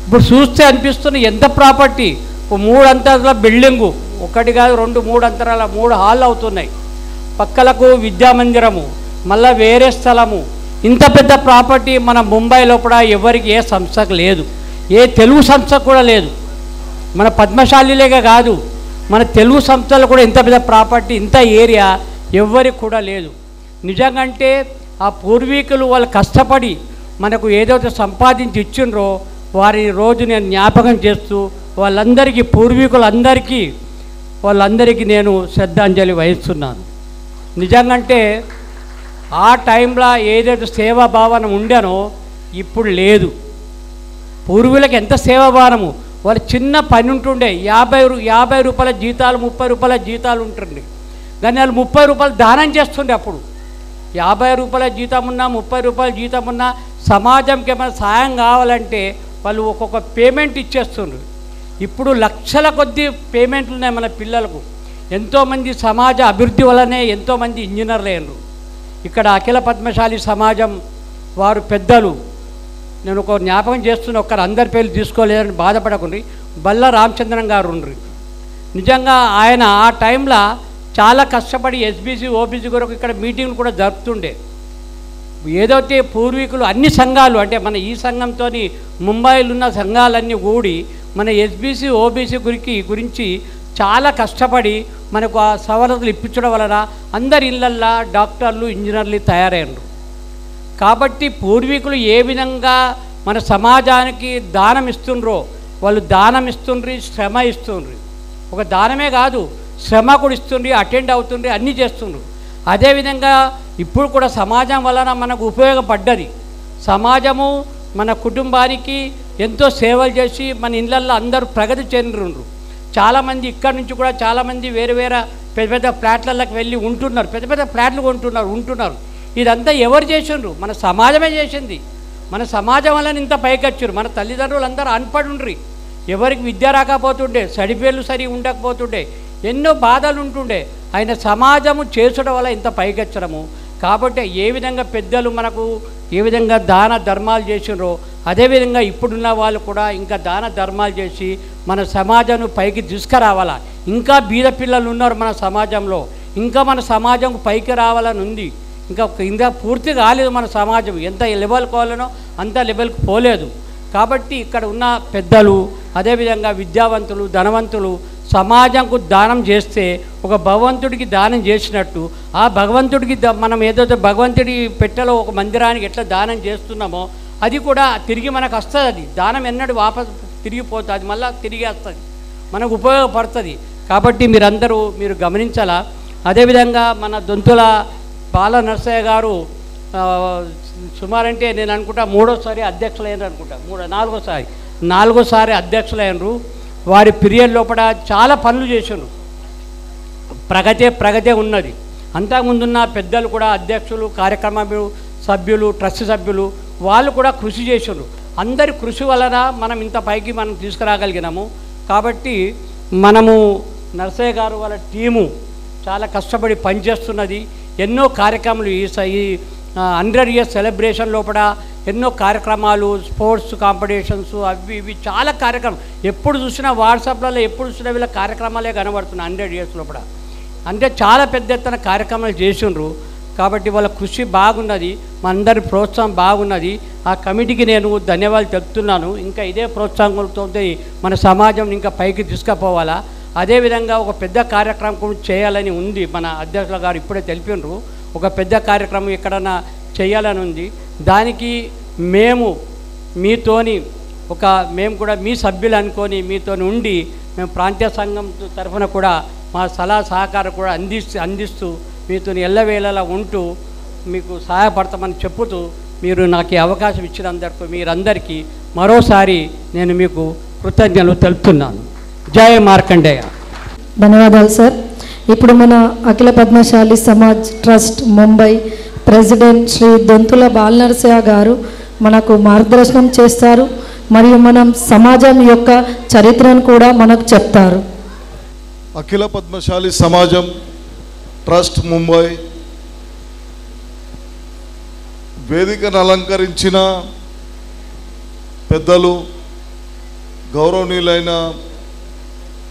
ఇప్పుడు చూస్తే అనిపిస్తుంది ఎంత ప్రాపర్టీ. 3 అంతస్తుల బిల్డింగు, 1 కాదు 2, 3 అంతరాల 3 హాళ్ళు అవుతున్నాయి. పక్కలకు విద్యామందిరము, మళ్ళీ వేరే స్థలము. ఇంత పెద్ద ప్రాపర్టీ మన ముంబైలో కూడా ఎవరికి ఏ సంస్థకు లేదు, ఏ తెలుగు సంస్థకు కూడా లేదు. మన పద్మశాలిలేగా కాదు, మన తెలుగు సంస్థలు కూడా ఇంత పెద్ద ప్రాపర్టీ, ఇంత ఏరియా ఎవరికి కూడా లేదు. నిజంగా ఆ పూర్వీకులు వాళ్ళు కష్టపడి మనకు ఏదైతే సంపాదించి ఇచ్చిండ్రో వారి రోజు నేను జ్ఞాపకం చేస్తూ వాళ్ళందరికీ నేను శ్రద్ధాంజలి వహిస్తున్నాను. నిజంగా ఆ టైంలో ఏదైతే సేవా భావన ఉండేనో ఇప్పుడు లేదు. పూర్వీకులకు ఎంత సేవాభావము, వాళ్ళు చిన్న పని ఉంటుండే, 50 రూపాయల జీతాలు, 30 రూపాయల జీతాలు ఉంటుండే, కానీ వాళ్ళు 30 రూపాయలు దానం చేస్తుండే. అప్పుడు 50 రూపాయల జీతం ఉన్నా, 30 రూపాయల జీతం ఉన్నా సమాజంకి ఏమైనా సాయం కావాలంటే వాళ్ళు ఒక్కొక్క పేమెంట్ ఇచ్చేస్తుండ్రు. ఇప్పుడు లక్షల కొద్ది పేమెంట్లు ఉన్నాయి మన పిల్లలకు. ఎంతోమంది సమాజ అభివృద్ధి వల్లనే ఎంతోమంది ఇంజనీర్లు అయ్యారు. ఇక్కడ అఖిల పద్మశాలి సమాజం వారు పెద్దలు, నేను ఒక జ్ఞాపకం చేస్తున్న, ఒక్కరు అందరి పేర్లు తీసుకోలేదని బాధపడకుండా బల్ల రామచంద్రన్ గారు ఉండ్రి. నిజంగా ఆయన ఆ టైంలో చాలా కష్టపడి ఎస్బీసీ ఓబీసీ కొరకు ఇక్కడ మీటింగ్లు కూడా జరుపుతుండే. ఏదైతే పూర్వీకులు అన్ని సంఘాలు అంటే మన ఈ సంఘంతో ముంబైలో ఉన్న సంఘాలన్నీ కూడి మన ఎస్బీసీ ఓబీసీ గురించి చాలా కష్టపడి మనకు ఆ సవలతులు ఇప్పించడం వలన అందరి ఇళ్ళల్లో డాక్టర్లు, ఇంజనీర్లు తయారయ్యారు. కాబట్టి పూర్వీకులు ఏ విధంగా మన సమాజానికి దానం ఇస్తుండ్రో వాళ్ళు దానం ఇస్తుండ్రి, శ్రమ ఇస్తుండ్రి. ఒక దానమే కాదు, శ్రమ కూడా ఇస్తుండ్రి, అటెండ్ అవుతుండ్రి, అన్నీ చేస్తుండ్రు. అదేవిధంగా ఇప్పుడు కూడా సమాజం వలన మనకు ఉపయోగపడ్డది. సమాజము మన కుటుంబానికి ఎంతో సేవలు చేసి మన ఇళ్ళల్లో అందరూ ప్రగతి చెందిండ్రు. చాలామంది ఇక్కడి నుంచి కూడా చాలామంది వేరే వేరే పెద్ద పెద్ద ఫ్లాట్లలోకి వెళ్ళి ఉంటున్నారు, పెద్ద పెద్ద ఫ్లాట్లు ఉంటున్నారు. ఇదంతా ఎవరు చేసిండ్రు? మన సమాజమే చేసింది. మన సమాజం వల్ల ఇంత పైకొచ్చారు. మన తల్లిదండ్రులు అందరూ అన్పడుండ్రి, ఎవరికి విద్య రాకపోతుండే, సడిపేర్లు సరిగా ఉండకపోతుండే, ఎన్నో బాధలు ఉంటుండే. ఆయన సమాజము చేసుడం వల్ల ఇంత పైకొచ్చడము. కాబట్టి ఏ విధంగా పెద్దలు మనకు ఏ విధంగా దాన ధర్మాలు చేసినరో అదేవిధంగా ఇప్పుడున్న వాళ్ళు కూడా ఇంకా దాన ధర్మాలు చేసి మన సమాజాన్ని పైకి తీసుకురావాలా. ఇంకా బీద పిల్లలు ఉన్నారు మన సమాజంలో, ఇంకా మన సమాజం పైకి రావాలని ఉంది. ఇంకా పూర్తి కాలేదు మన సమాజం. ఎంత లెవెల్ కావాలనో అంత లెవెల్కి పోలేదు. కాబట్టి ఇక్కడ ఉన్న పెద్దలు అదేవిధంగా విద్యావంతులు, ధనవంతులు సమాజంకు దానం చేస్తే ఒక భగవంతుడికి దానం చేసినట్టు ఆ భగవంతుడికి మనం ఏదైతే భగవంతుడి పెట్టెలో ఒక మందిరానికి ఎట్లా దానం చేస్తున్నామో అది కూడా తిరిగి మనకు వస్తుంది. అది దానం ఎన్నడూ వాపసు తిరిగిపోతుంది, అది మళ్ళీ తిరిగి వస్తుంది, మనకు ఉపయోగపడుతుంది. కాబట్టి మీరు గమనించాలా. అదేవిధంగా మన దొంతుల బాల నరసయ్య గారు సుమారంటే నేను అనుకుంటా మూడోసారి అధ్యక్షులైనరు అనుకుంటా, నాలుగోసారి అధ్యక్షులైనరు. వారి పీరియడ్ లోపల చాలా పనులు చేశారు, ప్రగతే ఉన్నది. అంతకుముందున్న పెద్దలు కూడా అధ్యక్షులు, కార్యక్రమ సభ్యులు, ట్రస్ట్ సభ్యులు వాళ్ళు కూడా కృషి చేశారు. అందరి కృషి వలన మనం ఇంత పైకి మనం తీసుకురాగలిగినాము. కాబట్టి మనము నరసయ్య గారు వాళ్ళ టీము చాలా కష్టపడి పనిచేస్తున్నది. ఎన్నో కార్యక్రమాలు ఈ 100 years సెలబ్రేషన్ లోపల ఎన్నో కార్యక్రమాలు, స్పోర్ట్స్ కాంపిటీషన్స్, అవి ఇవి చాలా కార్యక్రమం. ఎప్పుడు చూసినా వాట్సాప్లలో ఎప్పుడు చూసినా వీళ్ళ కార్యక్రమాలే కనబడుతున్నాయి 100 years లోపల. అంటే చాలా పెద్ద ఎత్తున కార్యక్రమాలు చేసిండ్రు. కాబట్టి వాళ్ళ కృషి బాగున్నది, మనందరి ప్రోత్సాహం బాగున్నది. ఆ కమిటీకి నేను ధన్యవాదాలు చెప్తున్నాను. ఇంకా ఇదే ప్రోత్సాహంతో మన సమాజం ఇంకా పైకి తీసుకుపోవాలా. అదేవిధంగా ఒక పెద్ద కార్యక్రమం కూడా చేయాలని ఉంది. మన అధ్యక్షుల గారు ఇప్పుడే తెలిపినారు, ఒక పెద్ద కార్యక్రమం ఎక్కడన్నా చేయాలని ఉంది. దానికి మేము కూడా మీ సభ్యులు అనుకొని మీతో ఉండి మేము ప్రాంతీయ సంఘం తరఫున కూడా మా సలహా సహకారం కూడా అందిస్తూ మీతో ఎల్లవేళలా ఉంటూ మీకు సహాయపడతామని చెప్పుతూ మీరు నాకు ఈ అవకాశం ఇచ్చినందుకు మీరందరికీ మరోసారి నేను మీకు కృతజ్ఞతలు తెలుపుతున్నాను. జై మార్కండేయ. ధన్యవాదాలు సార్. ఇప్పుడు మన అఖిల పద్మశాలి సమాజ్ ట్రస్ట్ ముంబై ప్రెసిడెంట్ శ్రీ దొంతుల బాలనరసయ్య గారు మనకు మార్గదర్శనం చేస్తారు మరియు మనం సమాజం యొక్క చరిత్రను కూడా మనకు చెప్తారు. అఖిల పద్మశాలి సమాజం ట్రస్ట్ ముంబై వేదికను అలంకరించిన పెద్దలు గౌరవనీయులైన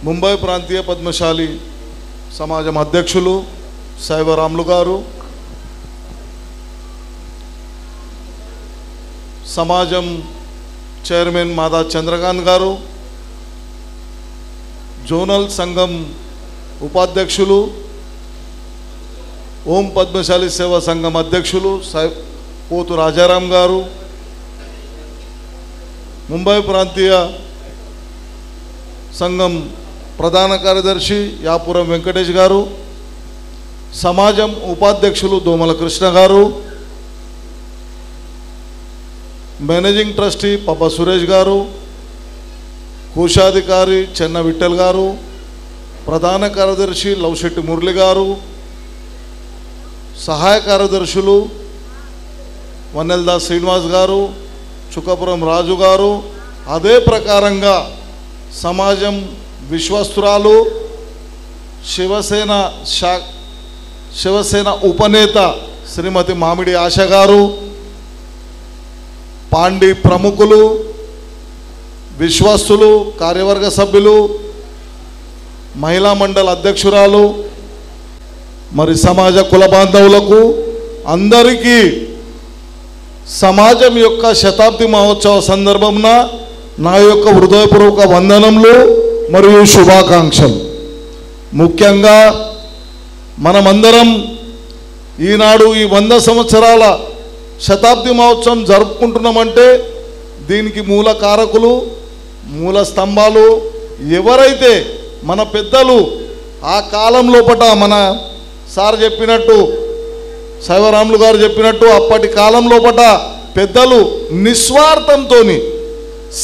ముంబై ప్రాంతీయ పద్మశాలి సమాజం అధ్యక్షులు శైవరాములు గారు, సమాజం చైర్మన్ మాదా చంద్రకాంత్ గారు, జోనల్ సంఘం ఉపాధ్యక్షులు, ఓం పద్మశాలి సేవా సంఘం అధ్యక్షులు పోతు రాజారాం గారు, ముంబై ప్రాంతీయ సంఘం ప్రధాన కార్యదర్శి యాపురం వెంకటేష్ గారు, సమాజం ఉపాధ్యక్షులు దోమల కృష్ణ గారు, మేనేజింగ్ ట్రస్టీ పబ్బ సురేష్ గారు, కోశాధికారి చెన్న విఠల్ గారు, ప్రధాన కార్యదర్శి లవశెట్టి మురళి గారు, సహాయ కార్యదర్శులు వన్నెల్దాస్ శ్రీనివాస్ గారు, చుక్కపురం రాజు గారు, అదే ప్రకారంగా సమాజం విశ్వస్తురాలు శివసేన ఉపనేత శ్రీమతి మామిడి ఆశ గారు, పాండి ప్రముఖులు, విశ్వస్తులు, కార్యవర్గ సభ్యులు, మహిళా మండలి అధ్యక్షురాలు, మరి సమాజ కుల బాంధవులకు అందరికీ సమాజం యొక్క శతాబ్ది మహోత్సవ సందర్భంన నా యొక్క హృదయపూర్వక వందనములు మరియు శుభాకాంక్షలు. ముఖ్యంగా మనమందరం ఈనాడు ఈ 100 సంవత్సరాల శతాబ్ది మహోత్సవం జరుపుకుంటున్నామంటే దీనికి మూల కారకులు, మూల స్తంభాలు ఎవరైతే మన పెద్దలు ఆ కాలం లోపట మన సార్ చెప్పినట్టు, శైవరాములు గారు చెప్పినట్టు అప్పటి కాలం లోపట పెద్దలు నిస్వార్థంతో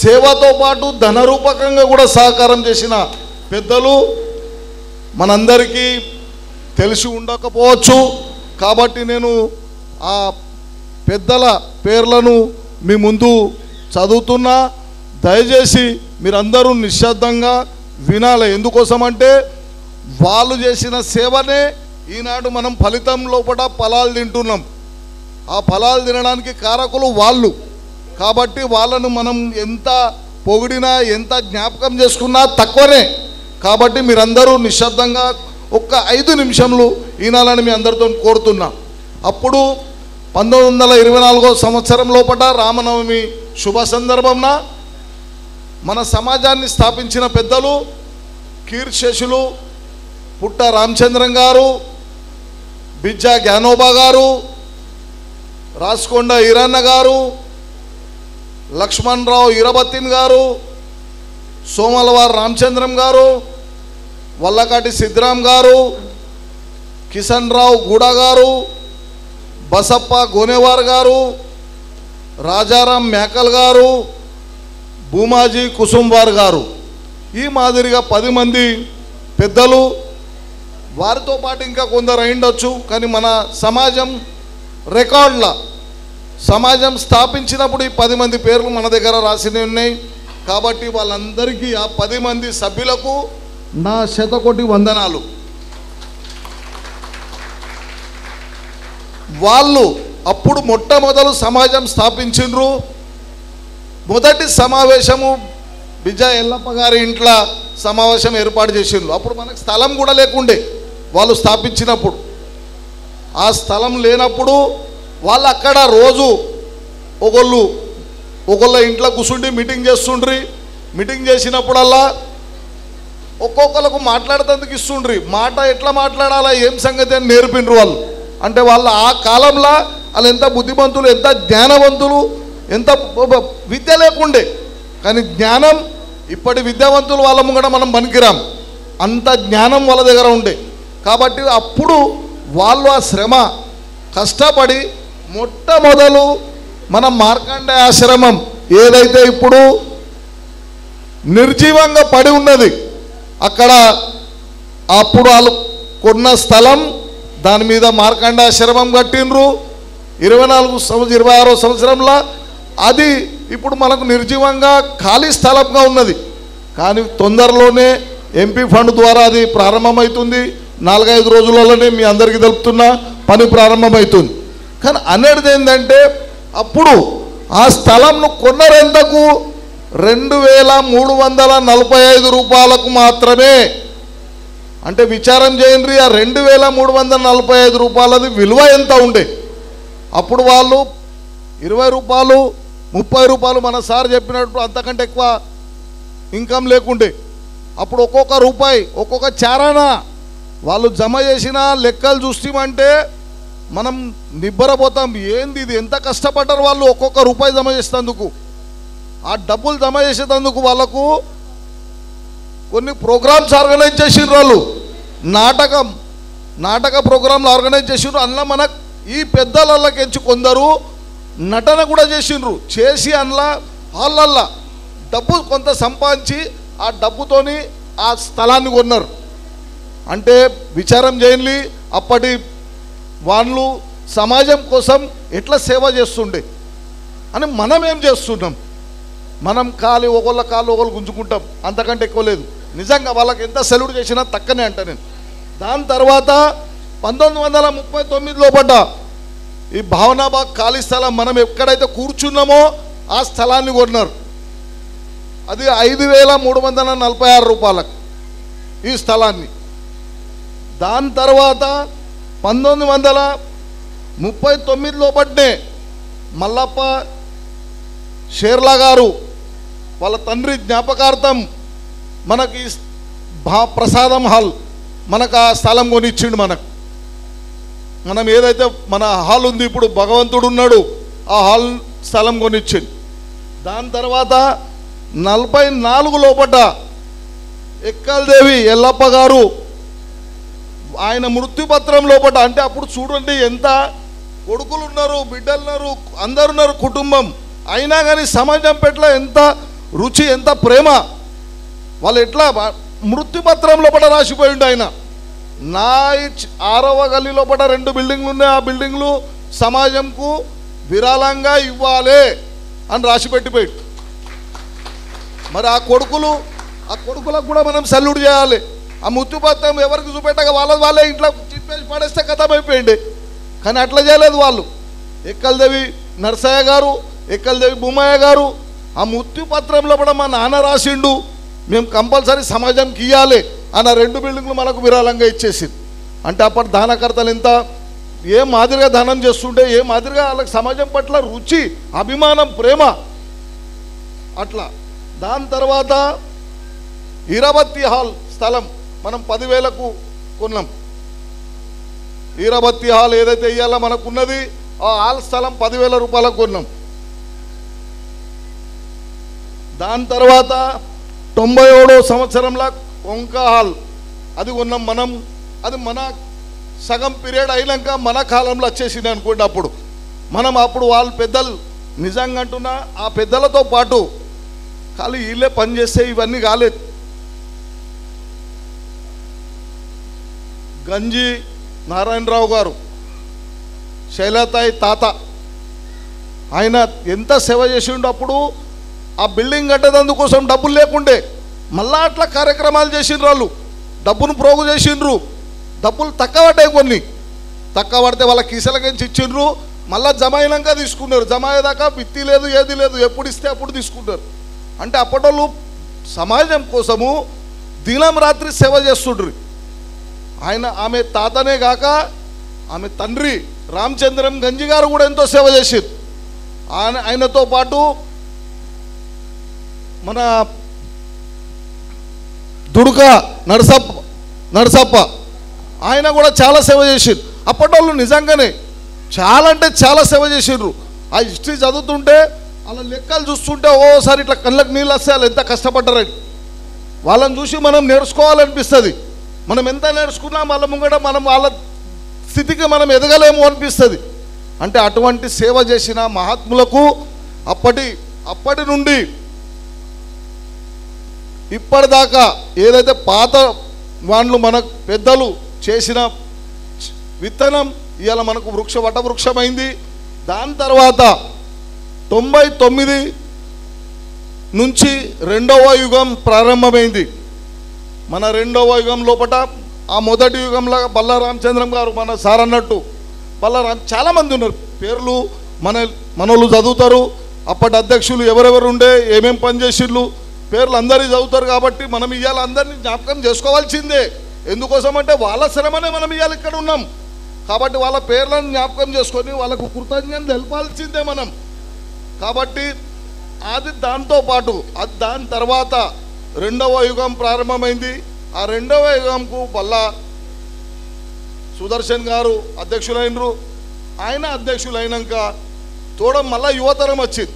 సేవతో పాటు ధనరూపకంగా కూడా సహకారం చేసిన పెద్దలు మనందరికీ తెలిసి ఉండకపోవచ్చు. కాబట్టి నేను ఆ పెద్దల పేర్లను మీ ముందు చదువుతున్నా. దయచేసి మీరందరూ నిశ్శబ్దంగా వినాలి. ఎందుకోసమంటే వాళ్ళు చేసిన సేవనే ఈనాడు మనం ఫలితం లోపల ఫలాలు తింటున్నాం. ఆ ఫలాలు తినడానికి కారకులు వాళ్ళు. కాబట్టి వాళ్ళను మనం ఎంత పొగిడినా ఎంత జ్ఞాపకం చేసుకున్నా తక్కువనే. కాబట్టి మీరందరూ నిశ్శబ్దంగా ఒక్క 5 నిమిషంలు ఈనాలని మీ అందరితో కోరుతున్నా. అప్పుడు 1924 సంవత్సరం లోపల రామనవమి శుభ సందర్భంన మన సమాజాన్ని స్థాపించిన పెద్దలు కీర్తిశేషులు పుట్ట రామచంద్రం గారు, బిజ్జా జ్ఞానోబా గారు, రాస్కొండ ఈరన్న గారు, లక్ష్మణరావు ఈరబత్తిన్ గారు, సోమలవారు రామచంద్రం గారు, వల్లకాటి సిద్ధరాం గారు, కిషన్ రావు గూడ గారు, బసప్ప గోనేవార్ గారు, రాజారాం మేకల్ గారు, భూమాజీ కుసుంవార్ గారు, ఈ మాదిరిగా 10 మంది పెద్దలు. వారితో పాటు ఇంకా కొందరు అయిండొచ్చు. కానీ మన సమాజం రికార్డుల సమాజం స్థాపించినప్పుడు ఈ 10 మంది పేర్లు మన దగ్గర రాసినవి ఉన్నాయి. కాబట్టి వాళ్ళందరికీ ఆ 10 మంది సభ్యులకు నా 100,000,000 వందనాలు. వాళ్ళు అప్పుడు మొట్టమొదలు సమాజం స్థాపించిండ్రు. మొదటి సమావేశము బిజ్జా ఎల్లప్ప గారి ఇంట్లో సమావేశం ఏర్పాటు చేసిండ్రు. అప్పుడు మనకు స్థలం కూడా లేకుండే వాళ్ళు స్థాపించినప్పుడు. ఆ స్థలం లేనప్పుడు వాళ్ళు అక్కడ రోజు ఒకళ్ళ ఇంట్లో కూర్చుండి మీటింగ్ చేస్తుండ్రి. మీటింగ్ చేసినప్పుడల్లా ఒక్కొక్కరికి మాట్లాడేందుకు ఇస్తుండ్రి. మాట ఎట్లా మాట్లాడాలా ఏం సంగతి అని నేర్పిండ్రు వాళ్ళు. అంటే వాళ్ళు ఆ కాలంలో వాళ్ళు ఎంత బుద్ధిమంతులు, ఎంత జ్ఞానవంతులు, ఎంత విద్య లేకుండే. కానీ జ్ఞానం ఇప్పటి విద్యావంతులు వాళ్ళ ముంగట మనం పనికిరాం. అంత జ్ఞానం వాళ్ళ దగ్గర ఉండే. కాబట్టి అప్పుడు వాళ్ళు ఆ శ్రమ కష్టపడి మొట్టమొదలు మన మార్కండేయ ఆశ్రమం ఏదైతే ఇప్పుడు నిర్జీవంగా పడి ఉన్నది, అక్కడ అప్పుడు వాళ్ళు కొన్న స్థలం, దాని మీద మార్కండేయ ఆశ్రమం కట్టిండ్రు. 26వ సంవత్సరంలో అది ఇప్పుడు మనకు నిర్జీవంగా ఖాళీ స్థలంగా ఉన్నది. కానీ తొందరలోనే ఎంపీ ఫండ్ ద్వారా అది ప్రారంభమవుతుంది. 4-5 రోజులలోనే మీ అందరికీ తెలుపుతున్న పని ప్రారంభమవుతుంది. కానీ అనేది ఏంటంటే అప్పుడు ఆ స్థలంను కొన్నరెంతకు 2,345 రూపాయలకు మాత్రమే. అంటే విచారం చేయండి, ఆ 2,345 రూపాయలది విలువ ఎంత ఉండే. అప్పుడు వాళ్ళు 20 రూపాయలు 30 రూపాయలు మన సార్ చెప్పినట్టు అంతకంటే ఎక్కువ ఇన్కమ్ లేకుండే. అప్పుడు ఒక్కొక్క రూపాయి ఒక్కొక్క చారానా వాళ్ళు జమ చేసిన లెక్కలు చూస్తామంటే మనం నిబ్బరపోతాం. ఏంది ఇది, ఎంత కష్టపడ్డారు వాళ్ళు ఒక్కొక్క రూపాయి జమ చేసేందుకు. ఆ డబ్బులు జమ చేసేందుకు వాళ్ళకు కొన్ని ప్రోగ్రామ్స్ ఆర్గనైజ్ చేసిండ్రు. వాళ్ళు నాటక ప్రోగ్రాంలు ఆర్గనైజ్ చేసిండ్రు. అందులో మనకు ఈ పెద్దలకెంచి కొందరు నటన కూడా చేసిండ్రు. చేసి అందులో హాళ్ళల్లో డబ్బు కొంత సంపాదించి ఆ డబ్బుతోని ఆ స్థలాన్ని కొన్నారు. అంటే విచారం చేయండి, అప్పటి వాళ్ళు సమాజం కోసం ఎట్లా సేవ చేస్తుండే అని మనం ఏం చేస్తున్నాం. మనం ఒకళ్ళ కాళ్ళు ఒకళ్ళు గుంజుకుంటాం, అంతకంటే ఎక్కువ లేదు. నిజంగా వాళ్ళకి ఎంత సెల్యూట్ చేసినా తక్కనే అంట నేను. దాని తర్వాత 1939 లోపల ఈ భావనాబాగ్ ఖాళీ స్థలం మనం ఎక్కడైతే కూర్చున్నామో ఆ స్థలాన్ని కొన్నారు. అది 5,346 రూపాయలకు ఈ స్థలాన్ని. దాని తర్వాత 1939 లోపలనే మల్లప్ప షేర్లా గారు వాళ్ళ తండ్రి జ్ఞాపకార్థం మనకి ప్రసాదం హాల్ మనకు ఆ స్థలం కొనిచ్చిండు. మనం ఏదైతే మన హాల్ ఉంది, ఇప్పుడు భగవంతుడు ఉన్నాడు, ఆ హాల్ స్థలం కొనిచ్చింది. దాని తర్వాత 44 లోపట ఎక్కల్దేవి ఎల్లప్ప గారు ఆయన మృత్యుపత్రం లోపట, అంటే అప్పుడు చూడండి ఎంత కొడుకులు ఉన్నారు, బిడ్డలు ఉన్నారు, అందరున్నారు కుటుంబం, అయినా కానీ సమాజం పట్ల ఎంత రుచి, ఎంత ప్రేమ, వాళ్ళు ఎట్లా మృత్యుపత్రం లోపల రాసిపోయిండు ఆయన. నా 6వ గల్లీ లోపల 2 బిల్డింగ్లు ఉన్నాయి, ఆ బిల్డింగ్లు సమాజంకు విరాళంగా ఇవ్వాలి అని రాసిపెట్టిపోయాడు. మరి ఆ కొడుకులకు కూడా మనం సల్యూట్ చేయాలి. ఆ మృత్యుపత్రం ఎవరికి చూపెట్టక వాళ్ళే ఇంట్లో చిప్పేసి పడేస్తే కథమైపోయింది. కానీ అట్లా చేయలేదు వాళ్ళు. ఎక్కల్దేవి నరసయ్య గారు, ఎక్కల్దేవి భూమయ్య గారు ఆ మృత్యుపత్రంలో కూడా మా నాన్న రాసిండు, మేము కంపల్సరీ సమాజంకి ఇవ్వాలి అన్న 2 బిల్డింగ్లు మనకు విరాళంగా ఇచ్చేసింది. అంటే అప్పటి దానకర్తలు ఎంత ఏ మాదిరిగా దానం చేస్తుంటే, ఏ మాదిరిగా వాళ్ళకి సమాజం పట్ల రుచి, అభిమానం, ప్రేమ అట్లా. దాని తర్వాత ఈరాబత్తి హాల్ స్థలం మనం 10,000కు కొన్నాం. ఈరాబత్తి హాల్ ఏదైతే ఇవ్వాలో మనకున్నది ఆ హాల్ స్థలం 10,000 రూపాయలకు కొన్నాం. దాని తర్వాత 97వ సంవత్సరంలో కొంక హాల్ అది కొన్నాం మనం. అది మన సగం పీరియడ్ అయినాక మన కాలంలో వచ్చేసింది అనుకోండి. అప్పుడు వాళ్ళు పెద్దలు నిజంగా అంటున్నా, ఆ పెద్దలతో పాటు ఖాళీ వీళ్ళే పనిచేస్తే ఇవన్నీ కాలేదు. గంజి నారాయణరావు గారు, శైలతాయి తాత, ఆయన ఎంత సేవ చేసిండు. అప్పుడు ఆ బిల్డింగ్ కట్టేందుకోసం డబ్బులు లేకుండే, మళ్ళా అట్లా కార్యక్రమాలు చేసిండ్రు. వాళ్ళు డబ్బును ప్రోగు చేసిండ్రు. డబ్బులు తక్కువ పడ్డాయి, కొన్ని తక్కువ పడితే వాళ్ళ కీసలకించి ఇచ్చిండ్రు. మళ్ళీ జమ అయినాక తీసుకున్నారు. జమ అయ్యేదాకా విత్తి లేదు, ఏది లేదు, ఎప్పుడు ఇస్తే అప్పుడు తీసుకుంటారు. అంటే అప్పటోళ్ళు సమాజం కోసము దినం రాత్రి సేవ చేస్తుండ్రు. ఆమె తాతనే కాక ఆమె తండ్రి రామచంద్రం గంజి గారు కూడా ఎంతో సేవ చేసారు. ఆయనతో పాటు మన దుడుక నరసప్ప ఆయన కూడా చాలా సేవ చేసారు. అప్పటోళ్ళు నిజంగానే చాలా అంటే చాలా సేవ చేసిండ్రు. ఆ హిస్టరీ చదువుతుంటే వాళ్ళ లెక్కలు చూస్తుంటే ఓసారి ఇట్లా కళ్ళకి నీళ్ళు వస్తే వాళ్ళు ఎంత కష్టపడ్డారని వాళ్ళని చూసి మనం నేర్చుకోవాలనిపిస్తుంది. మనం ఎంత నేర్చుకున్నా వాళ్ళ ముంగట మనం వాళ్ళ స్థితికి మనం ఎదగలేము అనిపిస్తుంది. అంటే అటువంటి సేవ చేసిన మహాత్ములకు అప్పటి నుండి ఇప్పటిదాకా ఏదైతే పాత వాళ్ళు మన పెద్దలు చేసిన విత్తనం ఇవాళ మనకు వటవృక్షమైంది. దాని తర్వాత 99 నుంచి 2వ యుగం ప్రారంభమైంది. మన 2వ యుగం లోపల ఆ మొదటి యుగంలో బల్లా రామచంద్రం గారు, మన సార్ అన్నట్టు చాలామంది ఉన్నారు. పేర్లు మనోళ్ళు చదువుతారు. అప్పటి అధ్యక్షులు ఎవరెవరు ఉండే, ఏమేం పనిచేసిళ్ళు, పేర్లు అందరికీ చదువుతారు. కాబట్టి మనం ఇవాళ అందరినీ జ్ఞాపకం చేసుకోవాల్సిందే. ఎందుకోసం అంటే వాళ్ళ శ్రమనే మనం ఇవాళ ఇక్కడ ఉన్నాం. కాబట్టి వాళ్ళ పేర్లను జ్ఞాపకం చేసుకొని వాళ్ళకు కృతజ్ఞత తెలపాల్సిందే మనం. కాబట్టి దాంతోపాటు దాని తర్వాత 2వ యుగం ప్రారంభమైంది. ఆ 2వ యుగంకు బల్లా సుదర్శన్ గారు అధ్యక్షులైనరు. ఆయన అధ్యక్షులైనాక తోడం మళ్ళా యువతరం వచ్చింది.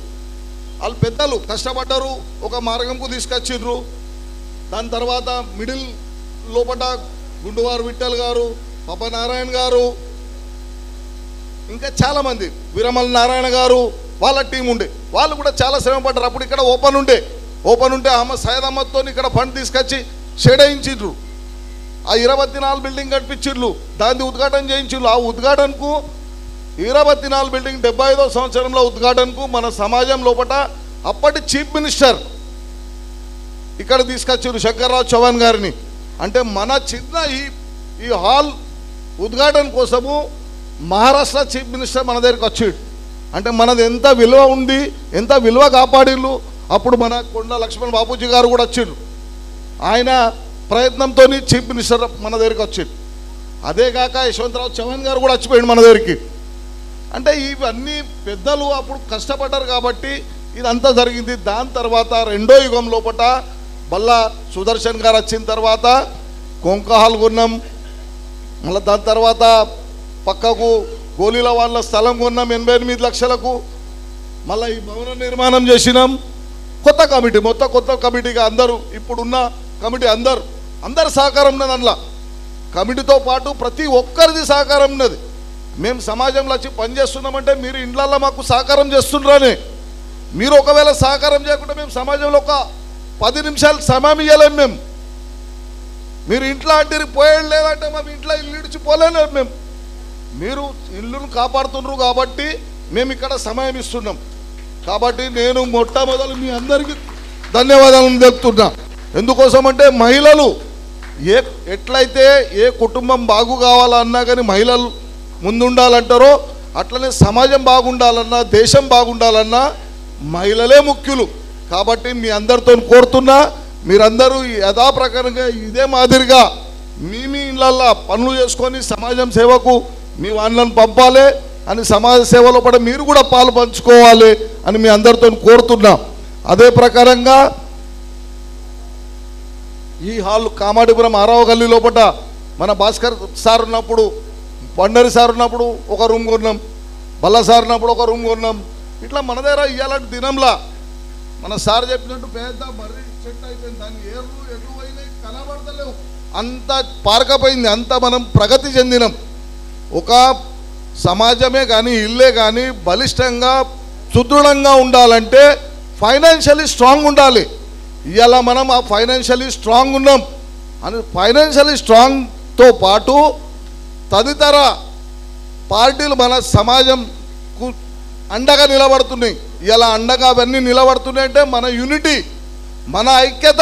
వాళ్ళు పెద్దలు కష్టపడ్డారు, ఒక మార్గంకు తీసుకొచ్చిండ్రు. దాని తర్వాత మిడిల్ లోపల గుండువారు విఠల్ గారు, పప్పనారాయణ గారు, ఇంకా చాలామంది, విరమల నారాయణ గారు, వాళ్ళ టీం ఉండే. వాళ్ళు కూడా చాలా శ్రమ పడ్డారు. అప్పుడు ఇక్కడ ఓపెన్ ఉంటే సయ్యద్ అహ్మద్తో ఇక్కడ ఫండ్ తీసుకొచ్చి షెడ్ వేయించిండ్రు. ఆ 24 బిల్డింగ్ కట్టించిండ్రు. దాన్ని ఉద్ఘాటన చేయించిండ్రు. ఆ ఉద్ఘాటనకు 24 బిల్డింగ్ 75వ సంవత్సరంలో ఉద్ఘాటనకు మన సమాజం లోపల అప్పటి చీఫ్ మినిస్టర్ ఇక్కడ తీసుకొచ్చారు శంకర్రావు చౌహాన్ గారిని. అంటే మన చిన్న ఈ హాల్ ఉద్ఘాటన కోసము మహారాష్ట్ర చీఫ్ మినిస్టర్ మన దగ్గరికి వచ్చాడు. అంటే మనది ఎంత విలువ ఉంది, ఎంత విలువ కాపాడిళ్ళు. అప్పుడు మన కొండ లక్ష్మణ్ బాపూజీ గారు కూడా వచ్చిండ్రు. ఆయన ప్రయత్నంతో చీఫ్ మినిస్టర్ మన దగ్గరికి వచ్చిండు. అదే కాక యశ్వంతరావు చౌహాన్ గారు కూడా వచ్చిపోయిండు మన దగ్గరికి. అంటే ఇవన్నీ పెద్దలు అప్పుడు కష్టపడ్డారు కాబట్టి ఇదంతా జరిగింది. దాని తర్వాత 2వ యుగం లోపల బల్లా సుదర్శన్ గారు వచ్చిన తర్వాత కొంక హాల్ కొన్నాం. మళ్ళీ దాని తర్వాత పక్కకు గోలీల వాళ్ళ స్థలం కొన్నాం 88 లక్షలకు. మళ్ళీ ఈ భవన నిర్మాణం చేసినాం. కొత్త కమిటీ, మొత్తం కొత్త కమిటీగా అందరూ ఇప్పుడున్న కమిటీ అందరు సహకారం ఉన్నది. అందులో కమిటీతో పాటు ప్రతి ఒక్కరిది సహకారం ఉన్నది. మేము సమాజంలో వచ్చి పనిచేస్తున్నామంటే మీరు ఇండ్లల్లో మాకు సహకారం చేస్తుండ్రని. మీరు ఒకవేళ సహకారం చేయకుండా మేము సమాజంలో ఒక 10 నిమిషాలు సమయం ఇవ్వలేము. మీరు ఇంట్లో అంటారు పోయేది లేదంటే మేము ఇంట్లో ఇల్లు ఇడిచిపోలేము. మీరు ఇల్లును కాపాడుతున్నారు కాబట్టి మేము ఇక్కడ సమయం ఇస్తున్నాం. కాబట్టి నేను మొట్టమొదలు మీ అందరికీ ధన్యవాదాలను తెలుపుతున్నా. ఎందుకోసం అంటే మహిళలు ఎట్లయితే ఏ కుటుంబం బాగు కావాలన్నా కానీ మహిళలు ముందుండాలంటారో అట్లనే సమాజం బాగుండాలన్నా దేశం బాగుండాలన్నా మహిళలే ముఖ్యులు. కాబట్టి మీ అందరితో కోరుతున్నా మీరందరూ యథాప్రకారంగా ఇదే మాదిరిగా మీ ఇళ్ళల్లో పనులు చేసుకొని సమాజం సేవకు మీ వాళ్ళని పంపాలి అని, సమాజ సేవలో కూడా మీరు కూడా పాలు పంచుకోవాలి అని మీ అందరితో కోరుతున్నాం. అదే ప్రకారంగా ఈ హాల్ కామాడిపురం 6వ గల్లీ లోపల మన భాస్కర్ సార్ ఉన్నప్పుడు, పండరి సార్ ఉన్నప్పుడు ఒక రూమ్ కొన్నాం, బల్ల సార్ ఉన్నప్పుడు ఒక రూమ్ కొన్నాం. ఇట్లా మన దగ్గర ఇవ్వాలంటే దినంలా మన సార్ చెప్పినట్టు పెద్ద మర్రి చెట్టు అయిపోయింది. దాని ఏర్లు ఎటువైనాయి కనబడతలేవు, అంత పారకపోయింది. అంత మనం ప్రగతి చెందినం. ఒక సమాజమే కానీ ఇల్లే కానీ బలిష్టంగా సుదృఢంగా ఉండాలంటే ఫైనాన్షియలీ స్ట్రాంగ్ ఉండాలి. ఇవాళ మనం ఆ ఫైనాన్షియలీ స్ట్రాంగ్ ఉన్నాం అని ఫైనాన్షియలీ స్ట్రాంగ్తో పాటు తదితర పార్టీలు మన సమాజంకు అండగా నిలబడుతున్నాయి. ఇలా అండగా అవన్నీ నిలబడుతున్నాయి అంటే మన యూనిటీ, మన ఐక్యత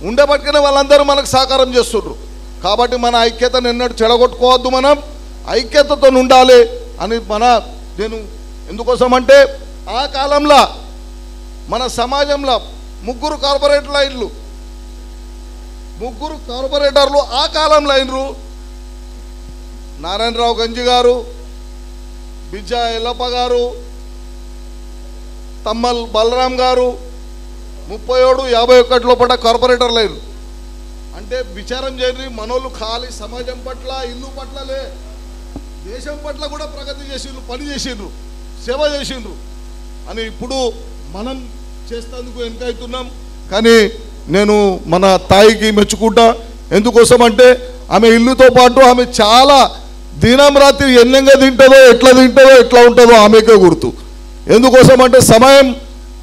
ఉండబట్టుకునే వాళ్ళందరూ మనకు సహకారం చేస్తున్నారు. కాబట్టి మన ఐక్యతను ఎన్నడూ చెడగొట్టుకోవద్దు, మనం ఐక్యతతో ఉండాలి అని నేను ఎందుకోసం అంటే ఆ కాలంలో మన సమాజంలో 3 కార్పొరేటర్లు ఆ కాలంలో అయినరు. నారాయణరావు గంజి గారు, బిజ్జా ఎల్లప్ప గారు, తమ్మల్ బలరాం గారు 37-51 లోపల కార్పొరేటర్లు అయినరు. అంటే విచారం చేయండి, మనోళ్ళు ఖాళీ సమాజం పట్ల ఇల్లు పట్లలే దేశం పట్ల కూడా ప్రగతి చేసిండ్రు, పని చేసిండ్రు, సేవ చేసిండ్రు అని ఇప్పుడు మనం చేసేందుకు వెనుకవుతున్నాం. కానీ నేను మన తాయికి మెచ్చుకుంటా. ఎందుకోసం అంటే ఆమె ఇల్లుతో పాటు ఆమె చాలా దినం రాత్రి ఎన్నంగా తింటుందో ఎట్లా ఉంటుందో ఆమెకే గుర్తు. ఎందుకోసం అంటే సమయం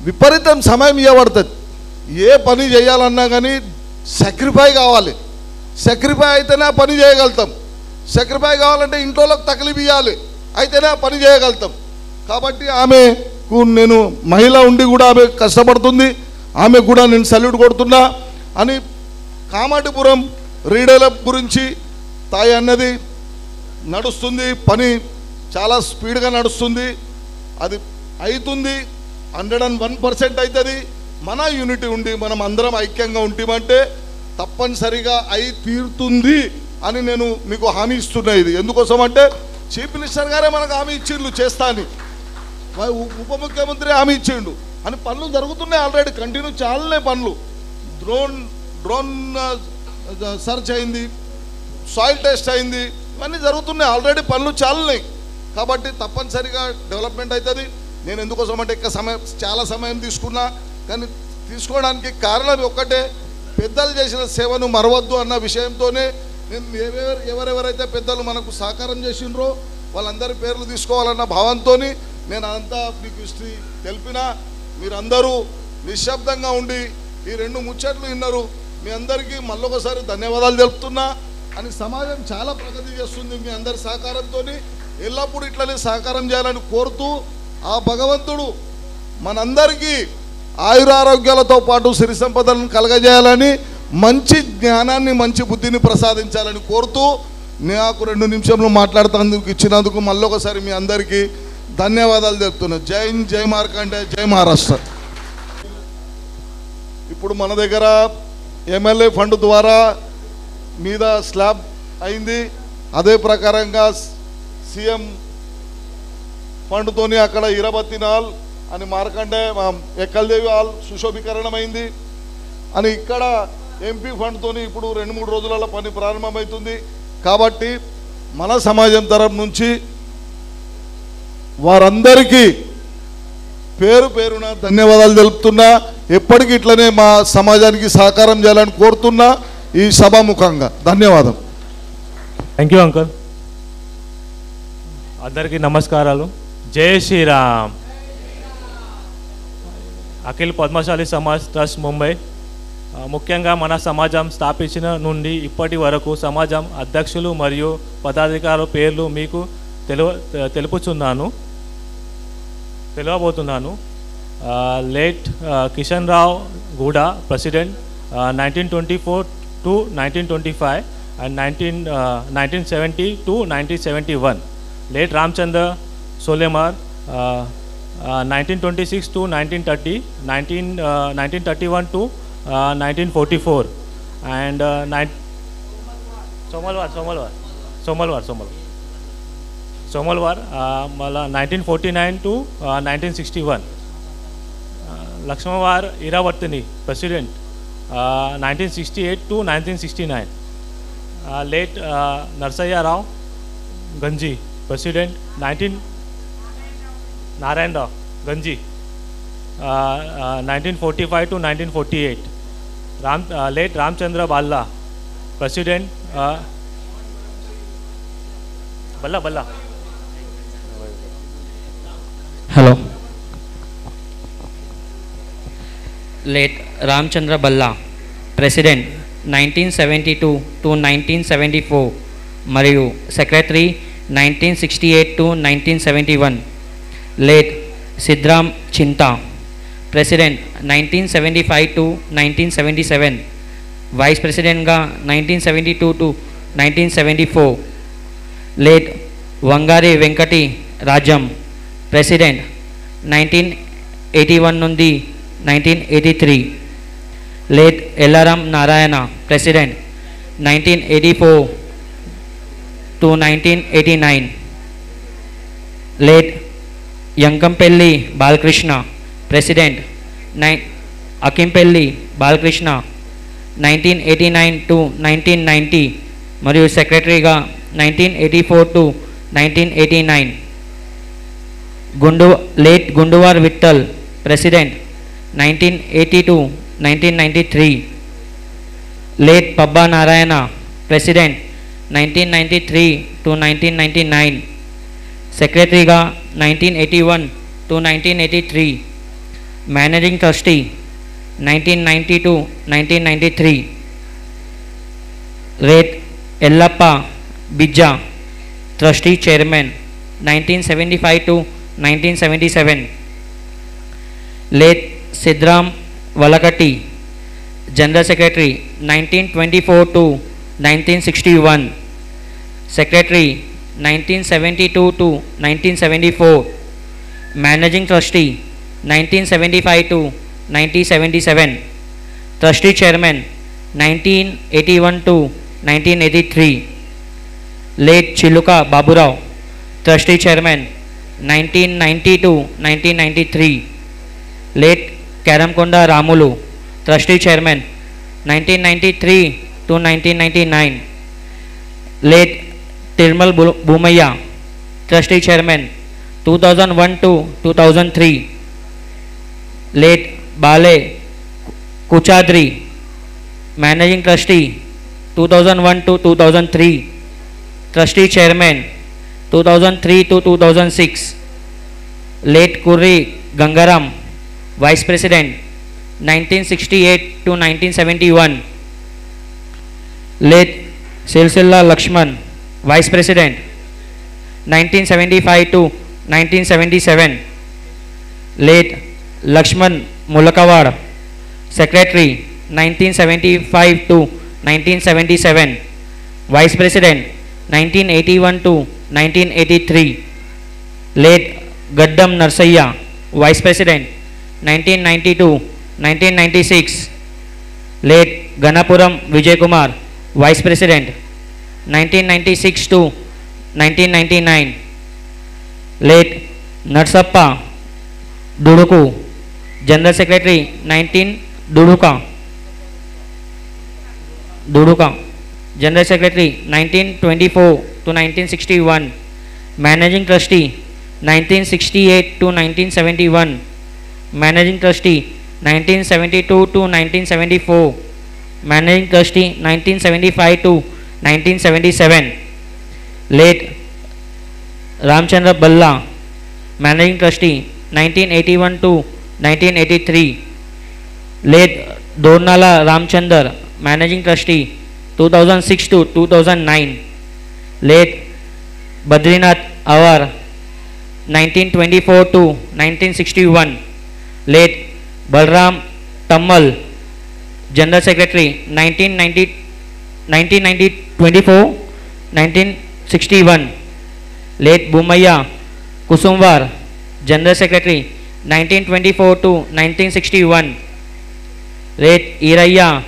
విపరీతం సమయం ఇవ్వబడుతుంది. ఏ పని చేయాలన్నా కానీ సాక్రిఫై కావాలి. సాక్రిఫై అయితేనే ఆ పని చేయగలుగుతాం. సాక్రిఫై కావాలంటే ఇంట్లోకి తక్లీఫ్ ఇవ్వాలి, అయితేనే ఆ పని చేయగలుగుతాం. కాబట్టి ఆమెకు నేను మహిళ ఉండి కూడా ఆమె కష్టపడుతుంది. ఆమెకు కూడా నేను సల్యూట్ కొడుతున్నా అని. కామాటిపురం రీడెవలప్ గురించి తాయి అన్నది నడుస్తుంది, పని చాలా స్పీడ్గా నడుస్తుంది. అది అవుతుంది, 101% అవుతుంది. మన యూనిటీ ఉండి మనం అందరం ఐక్యంగా ఉంటామంటే తప్పనిసరిగా అయి తీరుతుంది అని నేను మీకు హామీ ఇస్తున్నా. ఇది ఎందుకోసం అంటే చీఫ్ మినిస్టర్ గారే మనకు హామీ ఇచ్చిండు చేస్తా అని, ఉప ముఖ్యమంత్రి హామీ ఇచ్చిండు అని. పనులు జరుగుతున్నాయి ఆల్రెడీ, కంటిన్యూ చాలానే పనులు. డ్రోన్ సర్చ్ అయింది, సాయిల్ టెస్ట్ అయింది, ఇవన్నీ జరుగుతున్నాయి ఆల్రెడీ, పనులు చాలున్నాయి. కాబట్టి తప్పనిసరిగా డెవలప్మెంట్ అవుతుంది. నేను ఎందుకోసం అంటే చాలా సమయం తీసుకున్నా, కానీ తీసుకోవడానికి కారణం ఒక్కటే, పెద్దలు చేసిన సేవను మరవద్దు అన్న విషయంతోనే నేను ఎవరెవరైతే పెద్దలు మనకు సహకారం చేసిండ్రో వాళ్ళందరి పేర్లు తీసుకోవాలన్న భావంతో నేను అంతా మీకు హిస్టరీ తెలిపినా. మీరందరూ నిశ్శబ్దంగా ఉండి ఈ 2 ముచ్చట్లు విన్నారు. మీ అందరికీ మళ్ళొకసారి ధన్యవాదాలు తెలుపుతున్నా అని. సమాజం చాలా ప్రగతి చేస్తుంది మీ అందరి సహకారంతో. ఎల్లప్పుడూ ఇట్లనే సహకారం చేయాలని కోరుతూ ఆ భగవంతుడు మనందరికీ ఆయురారోగ్యాలతో పాటు సిరి సంపదలను కలగజేయాలని, మంచి జ్ఞానాన్ని మంచి బుద్ధిని ప్రసాదించాలని కోరుతూ నాకు 2 నిమిషంలో మాట్లాడుతందుకు ఇచ్చినందుకు మళ్ళొకసారి మీ అందరికీ ధన్యవాదాలు చెప్తున్నాను. జై హింద్, జై మార్కండే, జై మహారాష్ట్ర. ఇప్పుడు మన దగ్గర ఎమ్మెల్యే ఫండ్ ద్వారా మీద స్లాబ్ అయింది. అదే ప్రకారంగా సీఎం ఫండ్తోని అక్కడ ఇరబత్తిన హాల్ అని మార్కండే ఎక్కల్దేవి హాల్ సుశోభీకరణం అయింది అని. ఇక్కడ ఎంపీ ఫండ్తోని ఇప్పుడు 2-3 రోజులలో పని ప్రారంభమవుతుంది. కాబట్టి మన సమాజం తరఫు నుంచి వారందరికీ పేరు పేరున ధన్యవాదాలు తెలుపుతున్నా. ఎప్పటికీ ఇట్లనే మా సమాజానికి సహకారం చేయాలని కోరుతున్నా ఈ సభాముఖంగా. ధన్యవాదం. Thank you uncle. అందరికీ నమస్కారాలు. జై శ్రీరామ్. అఖిల్ పద్మశాలి సమాజ్ ట్రస్ట్ ముంబై ముఖ్యంగా మన సమాజం స్థాపించిన నుండి ఇప్పటి వరకు సమాజం అధ్యక్షులు మరియు పదాధికారుల పేర్లు మీకు తెలియబోతున్నాను. లేట్ కిషన్ రావు గూడా, president 1924 to 1925 and 1970 to 1971. Late Ramchandra Solemar 1926 to 1930, 1931 to 1944 and Somalwar mala 1949 to 1961. Lakshmawar Iravatani, President 1968 to 1969. Late Narsaya Rao Ganji, President Narayan Rao Ganji 1945 to 1948. Late Ramchandra Balla, President Balla. Hello. Late Ramchandra Balla, President 1972 to 1974 మరియు Secretary 1968 to 1971. Late Sidram Chinta, President 1975 to 1977, Vice President ga 1972 to 1974. Late Wangari Venkati Rajam, President 1981 నుండి 1983. Late Elaram Narayana, President 1984 to 1989. Late Yankampelli Balakrishna, President Akimpelli Balakrishna 1989 to 1990 మరియు సెక్రటరీగా 1984 to 1989. Late Gunduwar Vittal, President 1980 to 1993. Late Pabba Narayana, President 1993 to 1999. Secretaryగా 1981 to 1983. Managing Trustee 1990 to 1993. Late Ellappa Bijja, Trustee Chairman 1975 to 1977. Late Sidram Valakati, General Secretary 1924 to 1961. Secretary 1972 to 1974. Managing Trustee 1975 to 1977. Trustee Chairman 1981 to 1983. Late Chiluka Baburao, Trustee Chairman 1990 to 1993. Late Karamkonda Ramulu, Trustee Chairman 1993 to 1999. Late Tirmal Bumaya, Trustee Chairman 2001 to 2003. Late Bale Kuchadri, Managing Trustee 2001 to 2003. Trustee Chairman 2003 to 2006. Late Kurri Gangaram, Vice President 1968 to 1971. Late Silsilla Lakshman, Vice President 1975 to 1977. Late Lakshman Mulakawad, Secretary 1975 to 1977. Vice President 1981 to 1983. Late Gaddam Narsaya, Vice President 1990 to 1996. Late Ganapuram Vijay Kumar, Vice President 1996 to 1999. Late Narsappa Duduku, General Secretary 19 Duduka, General Secretary 1924 to 1961. Managing Trustee 1968 to 1971. Managing Trustee 1972 to 1974, Managing Trustee 1975 to 1977, late Ramchandra Balla, Managing Trustee 1981 to 1983, late Dornala Ramchandar, Managing Trustee 2006 to 2009, late Badrinath Awar 1924 to 1961, late Balram Tammal, General Secretary 1924 1961, late Bumaya Kusumwar, General Secretary 1924 to 1961, late Iraya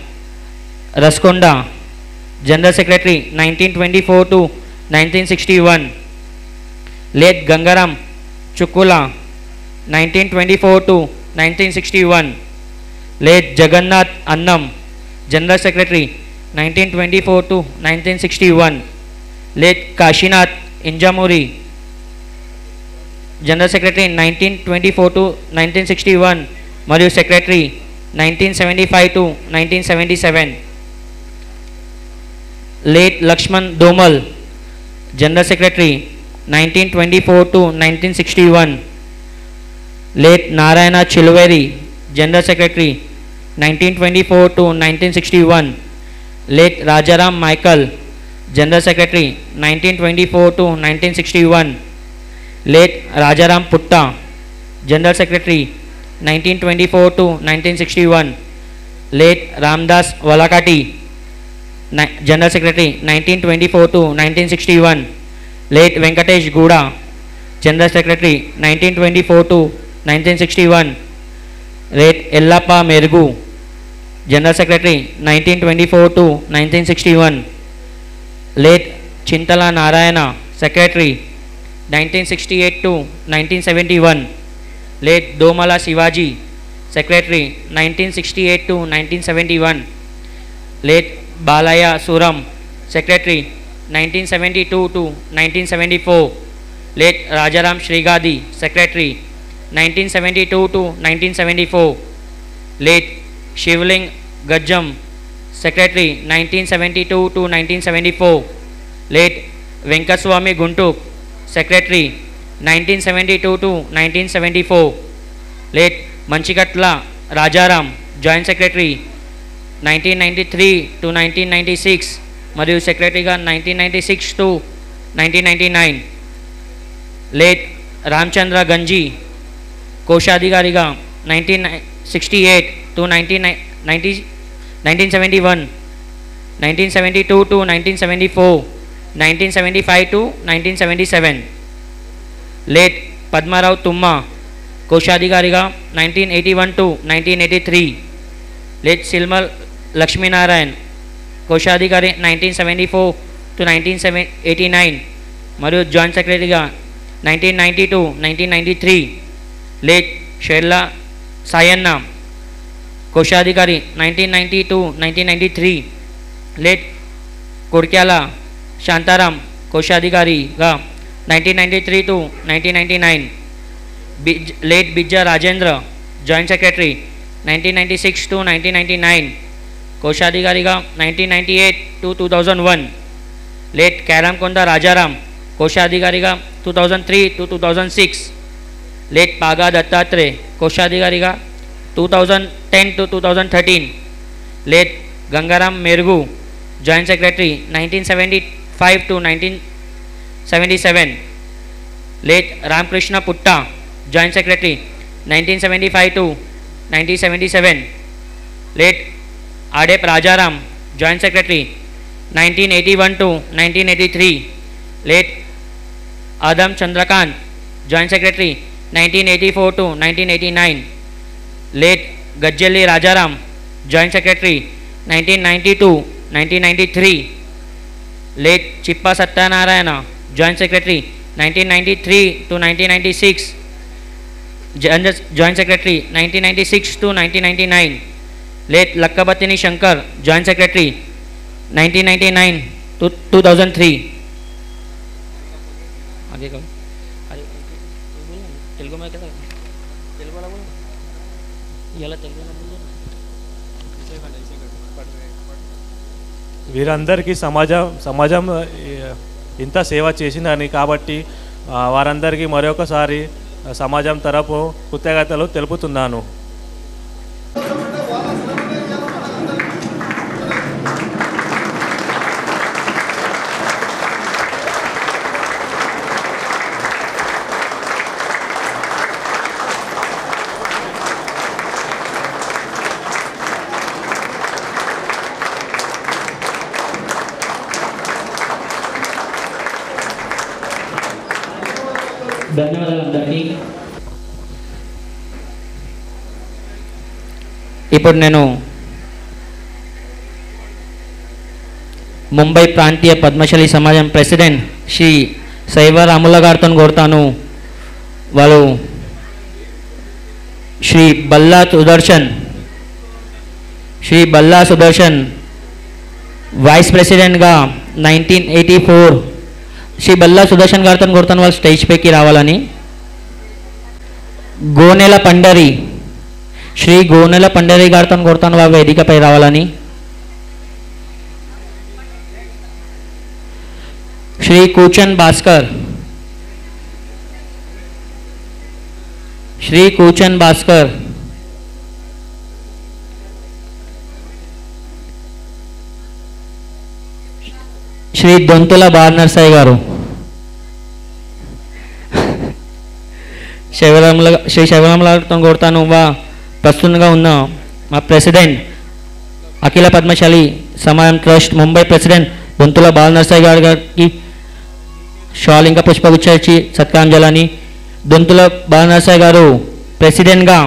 Raskonda, General Secretary 1924 to 1961, late Gangaram Chukula 1924 to 1961, late Jagannath Annam, General Secretary 1924 to 1961, late Kashinath Injamuri, General Secretary 1924 to 1961 మరియు Secretary 1975 to 1977, late Lakshman Domal, General Secretary 1924 to 1961, late Narayana Chilveri, General Secretary 1924 to 1961, late Rajaram Michael, General Secretary 1924 to 1961, late Rajaram Putta, General Secretary 1924 to 1961, late Ramdas Walakati, General Secretary 1924 to 1961, late Venkatesh Gouda, General Secretary 1924 to 1961, late Ellappa Mergu, General Secretary 1924 to 1961, late Chintala Narayana, Secretary 1968 to 1971, late Domala Shivaji, Secretary 1968 to 1971, late Balaya Suram, Secretary 1972 to 1974, late Rajaram Shrigadi, Secretary 1972 to 1974, late Shivling Gajjam, Secretary 1972 to 1974, late Venkaswamy Guntuk, Secretary 1972 to 1974, late Manchikatla Rajaram, Joint Secretary 1993 to 1996 మరియు సెక్రటరీగా 1996 to 1999, late Ramachandra గంజి, కోశాధికారిగా 1968 to 1971, 1972 to 1974, 1975 to 1977, late Padmarao తుమ్మ, కోశాధికారిగా 1981 to 1983, late సిల్మల్ Laxminarayan, కోశాధికారి 1974 to 1989 మరియు joint సెక్రటరీగా 1990 to 1993, late షెర్లా Sayanna, కోశాధికారి 1990 to 1993, late Kodikyala Shantaram, కోశాధికారిగా 1993 to 1999, late Bijja Rajendra, joint secretary 1996 to 1999, కోశాధికారిగా 1998 to 2001, late క్యారంకొండ రాజారాం, కోశాధికారిగా 2003 to 2006, late పాగా దత్తాత్రే, కోశాధికారిగా 2010 to 2013, late Gangaram Merugu, joint secretary 1975 to 1977, late Ramakrishna Putta, joint secretary 1975 to 1977, late Adep Rajaram, joint secretary 1981 to 1983, late Adam Chandrakant, joint secretary 1984 to 1989, late Gajjelli Rajaram, joint secretary 1990 to 1993, late Chippa Satyanarayana, joint secretary 1993 to 1996, joint secretary 1996 to 1999, late Lakkabathini Shankar, joint secretary 1999 to 2003. आगे कहो, తెలుగు में क्या తెలుగు वाला बोलो వీరందరికీ సమాజం ఇంత సేవ చేసిందని కాబట్టి వారందరికీ మరొకసారి సమాజం తరపు కృతజ్ఞతలు తెలుపుతున్నాను. ధన్యవాదాలు అందరికీ. ఇప్పుడు నేను ముంబై ప్రాంతీయ పద్మశాలి సమాజం ప్రెసిడెంట్ శ్రీ శైవ రాముల గారితో కోరుతాను. వాళ్ళు శ్రీ బల్లా సుదర్శన్ వైస్ ప్రెసిడెంట్గా 1984 శ్రీ బల్లా సుదర్శన్ గారితో కోరుతాను వాళ్ళు స్టేజ్ పైకి రావాలని. శ్రీ గోనెల పండరి గారితో కోరుతాను వాళ్ళు వేదికపై రావాలని. శ్రీ కూచన్ భాస్కర్ శ్రీ దొంతుల బాలనరసయ్య గారు, శ్రీ శైవరాములతో కోరుతాను ప్రస్తుతంగా ఉన్న మా ప్రెసిడెంట్ అఖిల పద్మశాలి సమాజం ట్రస్ట్ ముంబై ప్రెసిడెంట్ దొంతుల బాలనరసయ్య గారికి షాల్ ఇంకా పుష్పగుచ్చి సత్కారం చేయాలని. దొంతుల బాలనరసయ్య గారు ప్రెసిడెంట్గా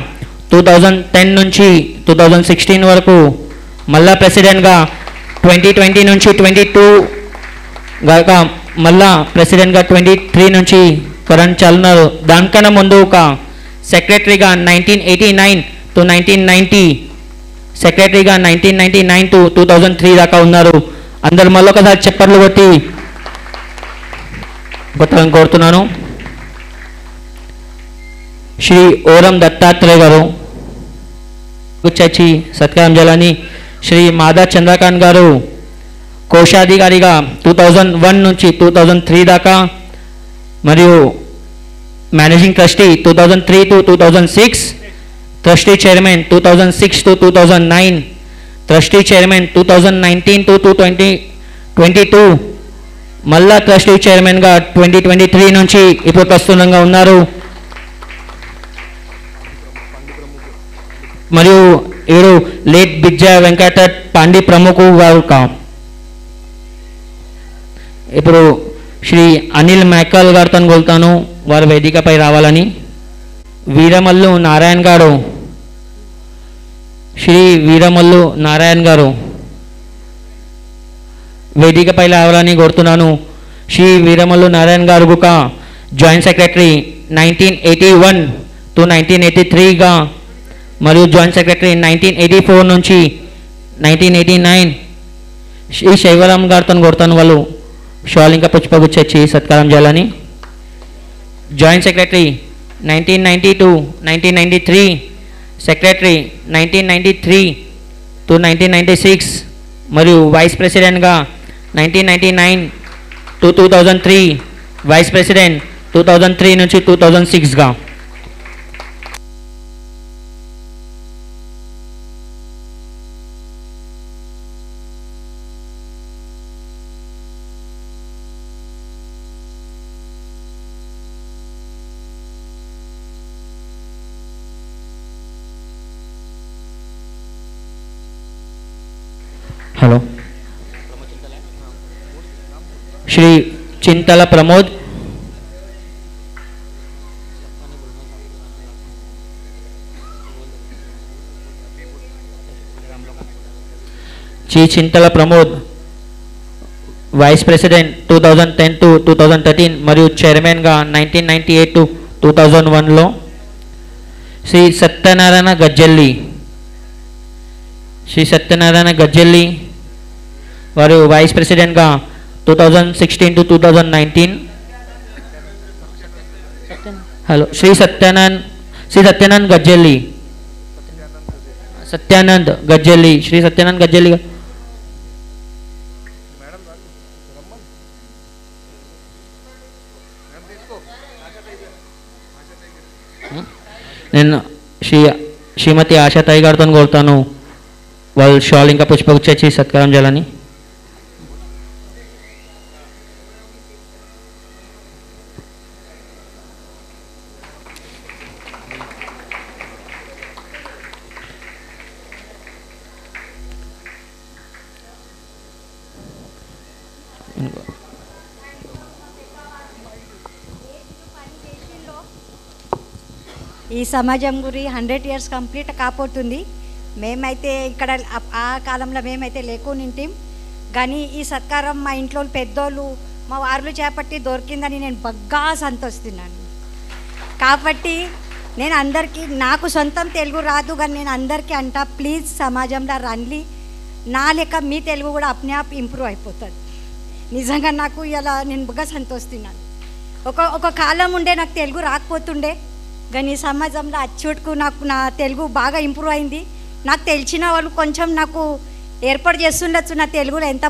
2010 నుంచి 2016 వరకు, మళ్ళా ప్రెసిడెంట్గా 2020 నుంచి 22 గాక, మళ్ళా ప్రెసిడెంట్గా 23 నుంచి కరెంట్ చాలున్నారు. దానికన్నా ముందు ఒక సెక్రటరీగా 1989 to 1990, సెక్రటరీగా 1999 to 2003 దాకా ఉన్నారు. అందరు మళ్ళీ ఒకసారి చెప్పర్లు కొట్టి కోరుతున్నాను. శ్రీ ఓరం దత్తాత్రేయ గారు గుచ్చి సత్కారం చేయాలని. శ్రీ మాధవ్ చంద్రకాంత్ గారు కోశాధికారిగా 2001 నుంచి 2003 దాకా, మరియు managing trustee 2003 to 2006, trustee chairman 2006 to 2009, trustee chairman 2019 to 2022, మళ్ళా ట్రస్టీ చైర్మన్గా 2023 నుంచి ఇప్పుడు ప్రస్తుతంగా ఉన్నారు. మరియు వీరు లేట్ బిజ్జా వెంకట పాండి ప్రముఖ గారు. ఇప్పుడు శ్రీ అనిల్ మేకల్ గారితో కోరుతాను వారు వేదికపై రావాలని. వీరమల్లు నారాయణ గారు, శ్రీ వీరమల్లు నారాయణ గారు వేదికపై రావాలని కోరుతున్నాను. శ్రీ వీరమల్లు నారాయణ గారు ఒక జాయింట్ సెక్రటరీ 1981 to 1983గా, మరియు జాయింట్ సెక్రటరీ 1984 నుంచి 1989. శ్రీ శైవరామ్ గారితో కోరుతాను వాళ్ళు షాల్ ఇంకా పుష్పగుచ్చి సత్కారం చేయాలని. Joint secretary 1990 to 1993, secretary 1993 to 1996, మరియు వైస్ ప్రెసిడెంట్గా 1999 to 2003, వైస్ ప్రెసిడెంట్ 2003 నుంచి 2006గా. Hello, Shri Chintala Pramod, vice president 2010 to 2013 మరియు చైర్మన్గా 1998 to 2001లో. శ్రీ సత్యనారాయణ గజ్జెల్లి వారు వైస్ ప్రెసిడెంట్గా 2016 to 2019. హలో, శ్రీ సత్యనారాయణ గజ్జెల్లి సత్యానంద్ గజ్జెల్లి, శ్రీ సత్యానంద్ గజ్జెల్లి గారు. నేను శ్రీమతి ఆశాతాయి గారితో కోరుతాను వాళ్ళు షాల్ ఇంకా పుష్పగుచ్చ ఇచ్చి సత్కారం చేయాలని. ఈ సమాజం గురి 100 years కంప్లీట్ కాబోతుంది. మేమైతే ఇక్కడ ఆ కాలంలో మేమైతే లేకునింటాం, కానీ ఈ సత్కారం మా ఇంట్లో పెద్దోళ్ళు మా వార్లు చేపట్టి దొరికిందని నేను బాగా సంతోషిస్తున్నాను. కాబట్టి నేను అందరికీ, నాకు సొంతం తెలుగు రాదు కానీ నేను అందరికీ అంటా, ప్లీజ్ సమాజంలో రండి, నా లెక్క మీ తెలుగు కూడా అప్నే ఆప్ ఇంప్రూవ్ అయిపోతుంది. నిజంగా నాకు ఇలా నేను బాగా సంతోషిస్తున్నాను. ఒక కాలం ఉండే నాకు తెలుగు రాకపోతుండే, కానీ ఈ సమాజంలో అచ్చుట్కు నాకు నా తెలుగు బాగా ఇంప్రూవ్ అయింది. నాకు తెలిసిన వాళ్ళు కొంచెం నాకు ఏర్పాటు చేస్తుండొచ్చు నా తెలుగులో ఎంత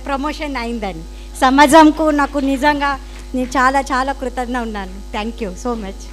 ప్రమోషన్ అయిందని. సమాజంకు నాకు నిజంగా నేను చాలా చాలా కృతజ్ఞ ఉన్నాను. Thank you so much.